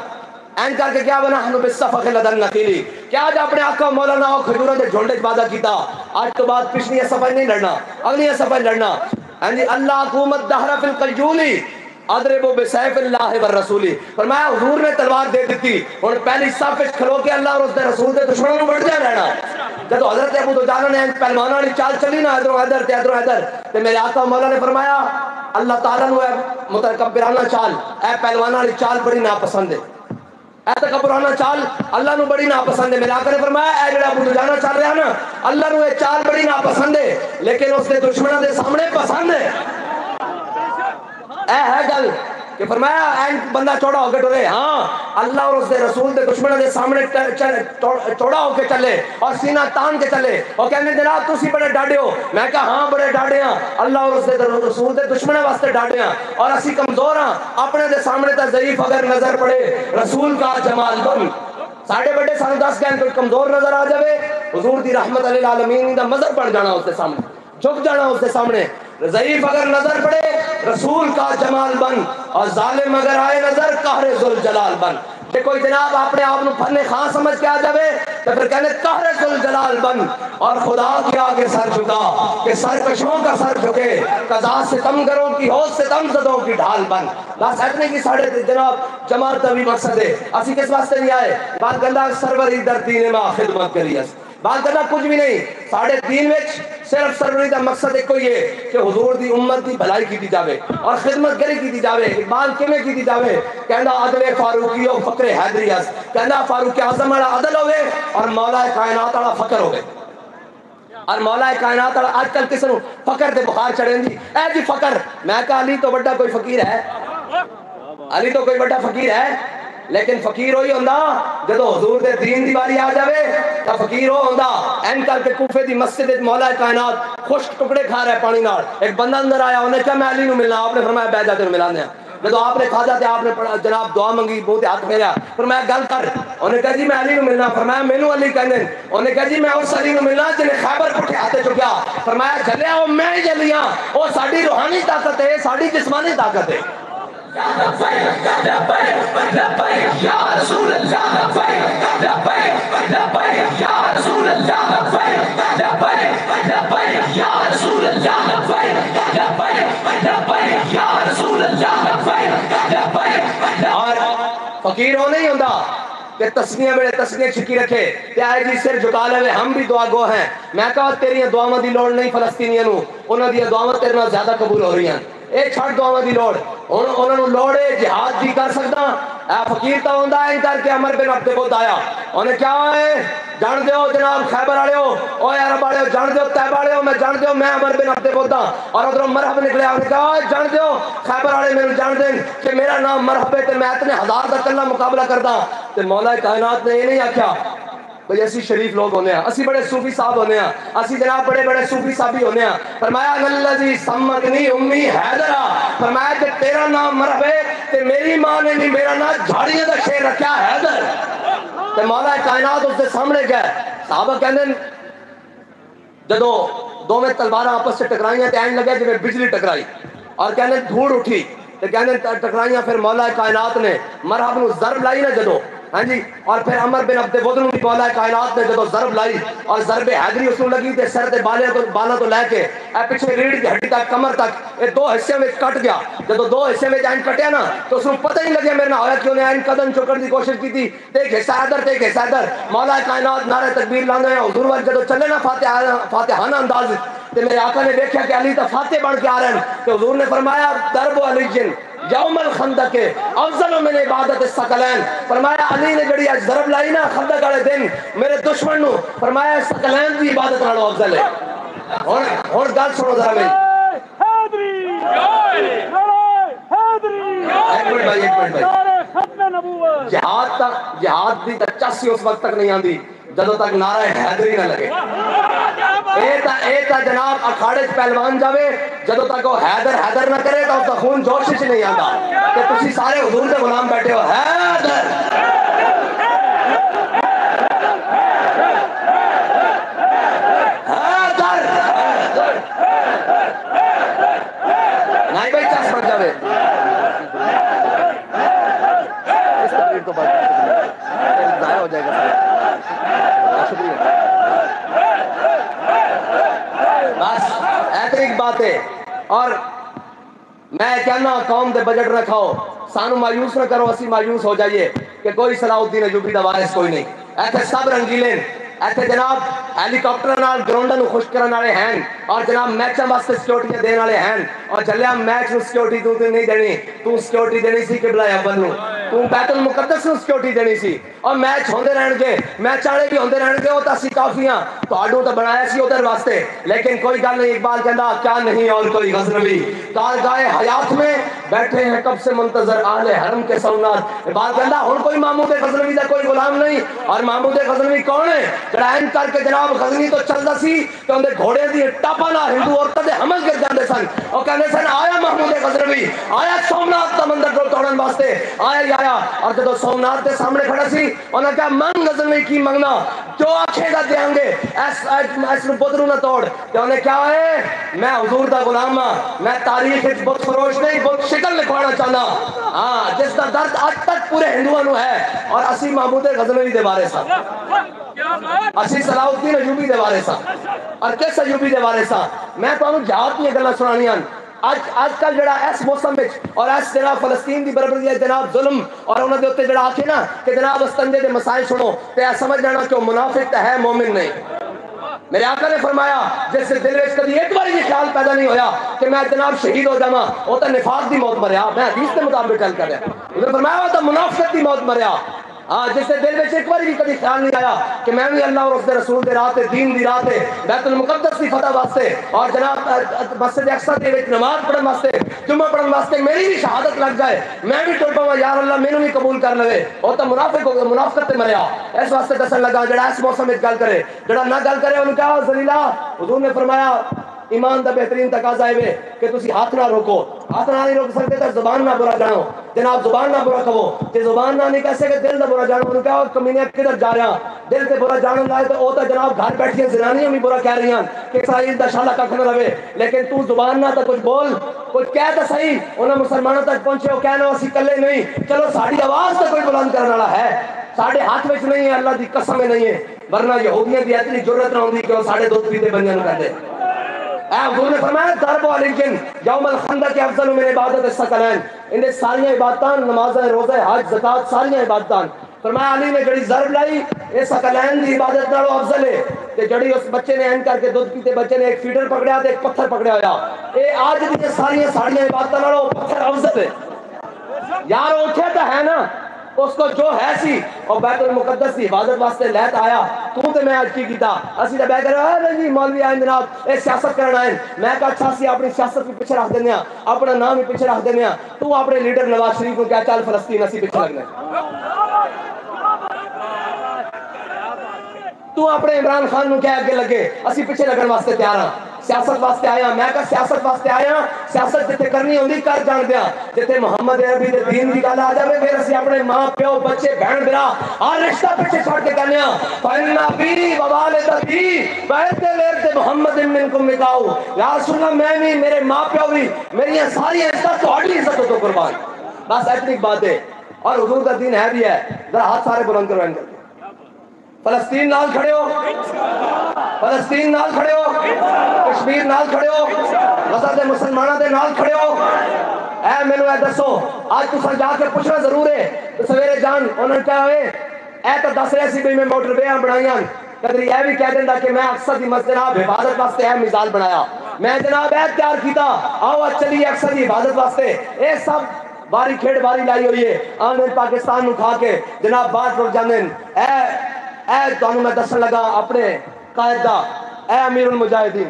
این کر کے کیا بنا ہنو بالصفق لدن نقیلی کیا آج اپنے آقا مولانا اور خجورہ دے جھونڈے وعدہ کیتا آج تو بعد پچھلی صفحہ نہیں لڑنا اگلی صفحہ لڑنا اللہ حکومت دہرہ فی القیولی ادربو بسیف اللہ والرسولی فرمایا حضور نے تلوار دے دیتی اور پہلی صف کھلو کے اللہ اور اس دے رسول دے دشمنوں میں بڑھ جائے رہنا جب حضرت ابو دجانہ نے پہلوانا والی چال چلی نا ادھر ادھر تے میرے آقا مولا نے فرمایا اللہ تعالیٰ نے متکبرانہ چال اے پہلوانا والی چال بڑی ناپسند ہے اے تکبرانہ چال اللہ نو بڑی ناپسند ہے میرے آقا نے فرمایا اے جڑا ابو دجانہ چل رہا نا اللہ نو یہ چال بڑی ناپسند ہے لیکن اس دے دشمنوں دے سامنے پسند ہے اے ہے گل کہ فرمایا این بندہ چوڑا ہو کے ٹرے ہاں اللہ اور اس دے رسول دے دشمنوں دے سامنے چوڑا ہو کے چلے اور سینہ تان کے چلے اور کہنے جناب تسی بڑے ڈاڑے ہو میں کہا ہاں بڑے ڈاڑے ہاں اللہ اور اس دے رسول دے دشمنوں واسطے ڈاڑے ہاں اور اسی کمزور ہاں اپنے دے سامنے تا ضعیف اگر نظر پڑے رسول کا جمال بن ساڑھے بڑے سانو دس گئے کوئی کمزور نظر آ جاوے حضور دی رحمت علی العالمین دا مظہر بن جانا اس دے سامنے جھک جانا اس دے سامنے ضعیف اگر نظر پڑے رسول کا جمال بن اور ظالم اگر آئے نظر قہر ذوالجلال بن کہ کوئی جناب اپنے آپ نو فن خاں سمجھ کے آ جاوے تو پھر کہنے قہر ذوالجلال بن اور خدا کے آگے سر جھکا کہ سرکشوں کا سر جھکے قضا ستمگروں کی ہو ستم زدوں کی ڈھال بن بس اتنے کی ساڑھے جناب جماعت بھی مقصد ہے اسی کس واسطے نہیں آئے بات گندہ سروری در دین ما خدمت کری اس بات کرنا کچھ بھی نہیں ساڑھے دین وچ صرف سربراہی دا مقصد ایک کوئی ہے کہ حضور دی امت دی بھلائی کی جاوے اور خدمت گری کی جاوے اقبال کیویں کی جاوے کہندا عدل فاروقی او فقر حیدری اس کہندا فاروق اعظم والا عدل ہوے اور مولا کائنات والا فقر ہوے اور مولا کائنات والا آج کل کس نو فقر دے بخار چڑھے دی اے جی فقر میں کہا علی تو بڑا کوئی فقیر ہے علی تو کوئی بڑا فقیر ہے لیکن فقیر ہوئی ہوندا جدو حضور دے دین دی باری آ جاوے تا فقیر ہو ہوندا این کر کے کوفے دی مسجد وچ مولا کائنات خشک ٹکڑے کھا رہا ہے پانی نال ایک بندہ اندر آیا انہیں کہا میں علی نو ملنا آپ نے فرمایا بیٹھ جا تینوں ملانے جدو آپ نے کھا جاتے آپ نے جناب دعا منگی بہت ہاتھ پھیرا فرمایا گل کر انہیں کہا جی میں علی نو ملنا فرمایا مینوں علی کہندے انہیں کہا جی میں اس علی نو ملنا جنہیں خیبر پٹھے ہاتھ چکیا فرمایا جھلیا او میں ہی جلی ہاں او ساڈی روحانی طاقت ہے ساڈی جسمانی طاقت ہے اور فقیر ہو نہیں ہوتا کہ تسبیحاں بڑے تسبیحاں چھکی رکھے تے آئے جی سر جھکا لے ہم بھی دعا گو ہیں میں کہا تیری دعاواں دی لوڑ نہیں فلسطینیاں نو انہاں دی دعاواں تیرے نال زیادہ قبول ہو رہی ہیں اے چھڑ دعاواں دی لوڑ انہاں نو لوڑ ہے جہاد بھی کر سکدا اے فقیر تا ہوندا ہے کر کے عمر بن عبد بود آیا انہیں کیا ہے جان دیو جناب خیبر والےو او عرب والےو جان دیو طیب والےو میں جان دیو میں عمر بن عبد بود ہاں اور ادھروں مرحب نکلیا انہیں کہا جان دیو خیبر والے میرے جان دیں کہ میرا نام مرحب ہے تے میں اتنے ہزار دا کلہ مقابلہ کردا تے مولا کائنات نے یہ نہیں آکھیا بھئی اسی شریف لوگ ہونے ہیں اسی بڑے صوفی صاحب ہونے ہیں اسی جناب بڑے بڑے صوفی صاحبی ہونے ہیں فرمایا اللذی سمتنی امی حیدرہ فرمایا کہ تیرا نام مرحب ہے تے میری ماں نے نہیں میرا نام جھاڑیاں دا شیر رکھا حیدر تے مولا کائنات اس دے سامنے گئے صحابہ کہنے جدو دو میں تلواریں آپس سے ٹکرائیں تے آئین لگے جب بجلی ٹکرائی اور کہنے دھوڑ اٹھی تے کہنے ٹکرائیاں پھر مولا کائنات نے مرحب نو ضرب لائی نا جدو ہاں جی اور پھر عمر بن عبد بود بھی مولا کائنات نے جدو ضرب لائی اور ضرب حیدری اس کو لگی تے سر تے بالا تو لے کے اے پیچھے ریڑھ کی ہڈی تک کمر تک یہ دو حصے میں کٹ گیا جدو دو حصے میں جائن کٹیا نا تو اس کو پتہ ہی لگیا میرے نہ ہویا کہ انہیں این قدم چکر دی کوشش کی تھی ایک حصہ ادھر تے ایک حصہ ادھر مولا کائنات نعرہ تکبیر لاندے ہیں حضور وقت جدو چلے نا فاتحانہ انداز تے میرے آقا نے دیکھا کہ علی تا فاتح بن کے آ رہے ہیں تو حضور نے فرمایا درب علی جن یوم الخندق افضل من عبادت الثقلین فرمایا علی نے جڑی اج ضرب لائی نا خندق والے دن میرے دشمن نو فرمایا ثقلین دی عبادت نالوں افضل ہے ہن گل سنو ذرا میری ایک منٹ بھائی جہاد دی چاسی اس وقت تک نہیں آندی جدو تک نعرہ حیدری نہ لگے اے تا جناب اکھاڑے پہلوان جاوے جدو تک وہ حیدر حیدر نہ کرے تو اس کا خون جوش سے نہیں آتا کہ تسی سارے حضور دے غلام بیٹھے ہو حیدر حیدر نہیں بھائی چاس پڑ جاوے اس تقریر تو بات ضائع ہو جائے گا بس ایک بات ہے اور میں کہنا قوم دے بجٹ نہ کھاؤ سانو مایوس نہ کرو اسی مایوس ہو جائیے کہ کوئی صلاح الدین ایوبی دا وارث کوئی نہیں ایتھے سب رنگیلے ایتھے جناب ہیلی کاپٹر نال گراؤنڈ نو خوش کرن والے ہیں اور جناب میچاں واسطے سیکورٹی دین والے ہیں اور جلیا میچ نو سیکورٹی تو نہیں دینی تو سیکورٹی دینی سی قبلہ اول نو تو بیت المقدس نو سیکورٹی دینی سی اور میچ ہوندے رہن گے میچ والے بھی ہوندے رہن گے او تا سی کافیاں تہاڈوں تے بنایا سی ادھر واسطے لیکن کوئی گل نہیں اقبال کہندا کیا نہیں اور کوئی غزنوی کارگاہ حیات میں بیٹھے ہیں کب سے منتظر اہل حرم کے سونات اقبال کہندا ہن کوئی محمود غزنوی دا کوئی غلام نہیں اور محمود غزنوی کون ہے جڑائن کر کے جناب غزنی تو چلدا سی کہ اندے گھوڑے دی ٹاپا نال ہندو عورتاں دے حمل کر جاندے سن او کہندے سن آیا محمود غزنوی آیا سومناتھ دا مندر کو توڑن واسطے آیا اور جدو سومناتھ دے سامنے کھڑا سی انہاں کہا منگ غزنوی کی منگنا جو آکھے گا دیاں گے اس بدرو نہ توڑ کہ انہیں کیا ہے میں حضور دا غلام ہاں میں تاریخ وچ بت فروش نہیں بت شکل لکھوانا چاہنا ہاں جس دا درد آج تک پورے ہندوؤں نو ہے اور اسی محمود غزنوی دے بارے سا اسی صلاح الدین ایوبی دے بارے سا اور کس ایوبی دے بارے سا میں تانوں جہاد دی گلاں سنانیاں آج کل جڑا اس موسم میں اور اس جناب فلسطین دی بربری ہے جناب ظلم اور انہوں دے اوتے جڑا آکھے نا کہ جناب استنجے دے مسائل سنو تے اے سمجھ جانا کہ وہ منافق تے ہے مومن نہیں. میرے آقا نے فرمایا جس سے دل وچ کبھی ایک باری یہ خیال پیدا نہیں ہویا کہ میں جناب شہید ہو جاواں وہ تو نفاق دی موت مریا. میں حدیث کے مطابق گل کر رہا انہوں نے فرمایا وہ تو منافقت دی موت مریا. ہاں جس سے دل وچ ایک باری بھی کبھی خیال نہیں آیا کہ میں بھی اللہ اور اس دے رسول دے راہ تے دین دی راہ تے بیت المقدس دی فتح واسطے اور جناب مسجد اقصی دے وچ نماز پڑھن واسطے جمعہ پڑھن واسطے میری بھی شہادت لگ جائے میں بھی ٹر پاواں یار اللہ مینوں بھی قبول کر لے وہ تو منافق ہو گیا منافقت تے مریا. اس واسطے دسن لگا جڑا اس موسم وچ گل کرے جڑا نہ گل کرے انہوں کہا ذلیلا حضور نے فرمایا ایمان دا بہترین تقاضا ہے کہ تسی ہاتھ نہ روکو. ہاتھ نہ نہیں روک سکتے تو زبان نہ برا جانو جناب زبان نہ برا کہو کہ زبان نہ نہیں کہہ کہ دل دا برا جانو. انہوں کہا کمینے کدھر جا رہا دل تے برا جانن لائے تو او تو جناب گھر بیٹھی زنانیاں بھی برا کہہ رہی ہیں کہ اسرائیل دا شالا ککھ نہ رہے لیکن تو زبان نہ تو کچھ بول کچھ کہہ تو صحیح. انہاں مسلمانوں تک پہنچے وہ کہنا اسی کلے نہیں چلو ساڈی آواز تو کوئی بلند کرنے والا ہے ساڈے ہاتھ وچ نہیں ہے اللہ دی قسم نہیں ہے ورنہ یہودیاں دی اتنی جرأت نہ ہوندی کہ وہ ساڈے دودھ پیتے بندیاں نوں کہندے. حضور نے فرمایا ضرب علیکم یوم الخندق افضل من عبادت الثقلین. ان ساری عبادتاں نمازیں روزے حج زکات ساری عبادتاں فرمایا علی نے جڑی ضرب لائی یہ ثقلین دی عبادت نالوں افضل ہے کہ جڑی اس بچے نے این کر کے دودھ پیتے بچے نے ایک فیڈر پکڑیا تے ایک پتھر پکڑیا ہویا اے آج دی ساری عبادتاں نالوں پتھر افضل ہے. یار اٹھے تو ہے نا اس کو جو ہے سی اور بیت المقدس کی حفاظت واسطے لے آیا تو تے میں آج کی کیتا اسی تے بیٹھ کر نہیں مولوی آئے جناب اے سیاست کرنا آئے میں کہا اچھا سی اپنی سیاست بھی پیچھے رکھ دینے اپنا نام بھی پیچھے رکھ دینے تو اپنے لیڈر نواز شریف کو کیا چل فلسطین اسی پیچھے لگنے تو اپنے عمران خان کو کیا اگے لگے اسی پیچھے لگن واسطے تیار ہاں. سیاست واسطے آیا میں کہا سیاست واسطے آیا سیاست جتے کرنی ہوندی کر جان دیا جتے محمد عربی دے دین دی گل آ جاوے پھر اسی اپنے ماں پیو بچے بہن برا ہر رشتہ پیچھے چھوڑ کے کہنے ہاں فَإِنَّ بِي وَوَالِدَتِي وَإِرْتِ لِرْتِ مُحَمَّدٍ مِّنْكُمْ مِقَاؤ. یا رسول اللہ میں بھی میرے ماں پیو بھی میری ساری عزت تہاڈی عزت تو قربان. بس اتنی بات ہے اور حضور کا دین ہے بھی ہے. ذرا ہاتھ سارے بلند کرو ان کے فلسطین نال کھڑے ہو فلسطین نال کھڑے ہو کشمیر نال کھڑے ہو غزہ دے مسلمانوں دے نال کھڑے ہو. اے مینوں اے دسو آج تساں جا کے پوچھنا ضرور ہے تو سویرے جان انہوں نے کہا اے تو دس رہے سی بھی میں موٹر وے بنائیاں کدی یہ بھی کہہ دیندا کہ میں اقصی دی مسجد جناب حفاظت واسطے اے مثال بنایا میں جناب اے تیار کیتا آؤ چلیے اقصی دی حفاظت واسطے اے سب باری کھیڑ باری لائی ہوئی ہے آنے پاکستان نو کھا کے جناب بات رک جاندے اے تانوں میں دسن لگا اپنے قائد دا اے امیر المجاہدین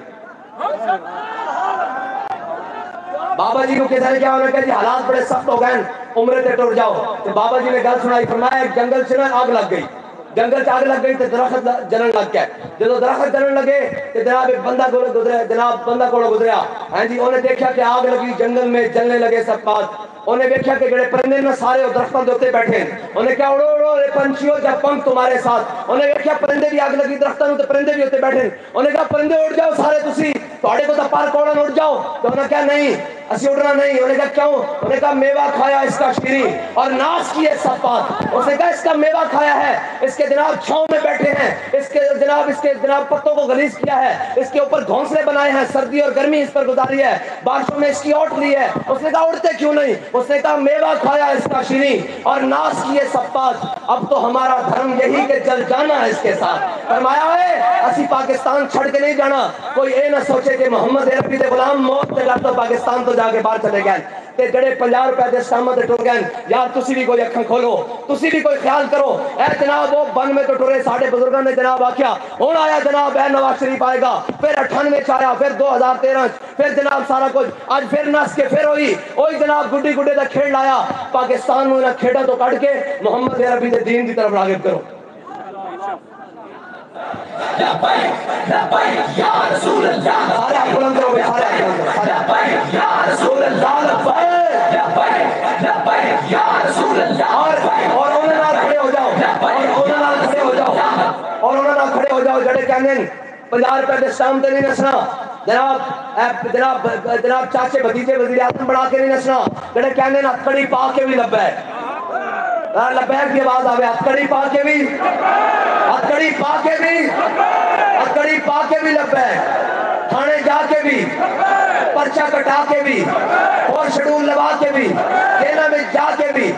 بابا جی کو کہتا ہے کیا انہوں نے کہا جی حالات بڑے سخت ہو گئے عمرے تے ٹر جاؤ تو بابا جی نے گل سنائی فرمایا ایک جنگل سے آگ لگ گئی جنگل آگ لگ گئی تو درخت جلن لگ گیا جب درخت جلن لگے تو جناب ایک بندہ کو گزریا جناب بندہ کو گزریا ہاں جی انہیں دیکھا کہ آگ لگی جنگل میں جلنے لگے سب بات انہیں دیکھا کہ جڑے پرندے میں سارے درختوں کے اوپر بیٹھے انہیں کہا اڑو اڑو اے پنچھیوں جا پنکھ تمہارے ساتھ انہیں دیکھا پرندے بھی آگ لگی درختوں تے پرندے بھی اوپر بیٹھے انہیں کہا پرندے اڑ جاؤ سارے تسی تواڈے کو تو پر کوڑن اڑ جاؤ تو انہیں کہا نہیں اسی اڑنا نہیں انہیں کہا کیوں انہیں کہا میوہ کھایا اس کا شیریں اور ناس کی ہے سب بات اس نے کہا اس کا میوہ کھایا ہے اس کے جناب چھاؤں میں بیٹھے ہیں اس کے جناب پتوں کو غلیظ کیا ہے اس کے اوپر گھونسلے بنائے ہیں سردی اور گرمی اس پر گزاری ہے بارشوں میں اس کی اوٹ لی ہے اس نے کہا اڑتے کیوں نہیں اس نے کہا میوہ کھایا اس کا شیریں اور ناس کی ہے سب بات اب تو ہمارا دھرم یہی کہ جل جانا ہے اس کے ساتھ فرمایا ہے اسی پاکستان چھڑ کے نہیں جانا کوئی اے نہ سوچے کہ محمد عربی دے غلام موت دے گھر تو پاکستان تو جا کے باہر چلے گئے تے جڑے 50 روپے دے سامنے تے ٹر گئے یار تسی بھی کوئی اکھاں کھولو تسی بھی کوئی خیال کرو اے جناب وہ 92 میں تو ٹرے ساڈے بزرگاں نے جناب آکھیا ہن آیا جناب اے نواز شریف آئے گا پھر 98 چ آیا پھر 2013 پھر جناب سارا کچھ آج پھر نس کے پھر ہوئی جناب گڈی گڈے دا کھیل لایا پاکستان نو انہاں کھیڈاں تو کڈ کے محمد عربی دے دین دی طرف راغب کرو لبیک لبیک یا رسول اللہ سارے بلند کرو سارے لبیک یا رسول اللہ لبیک لبیک لبیک یا رسول اللہ اور انہاں نال کھڑے ہو جاؤ اور انہاں نال کھڑے ہو جاؤ اور انہاں نال کھڑے ہو جاؤ جڑے کہندے 50 روپے دے سام تے نہیں نسنا جناب چاچے بھتیجے وزیر اعظم بنا کے نہیں نسنا جڑے کہندے ہتھکڑی پا کے بھی لبیک لبیک کی آواز آوے ہتھکڑی پا کے بھی ہتھکڑی پا کے بھی ہتھکڑی پا کے بھی لبیک تھانے جا کے بھی پرچہ کٹا کے بھی اور شیڈول لگا کے بھی جیلوں میں جا کے بھی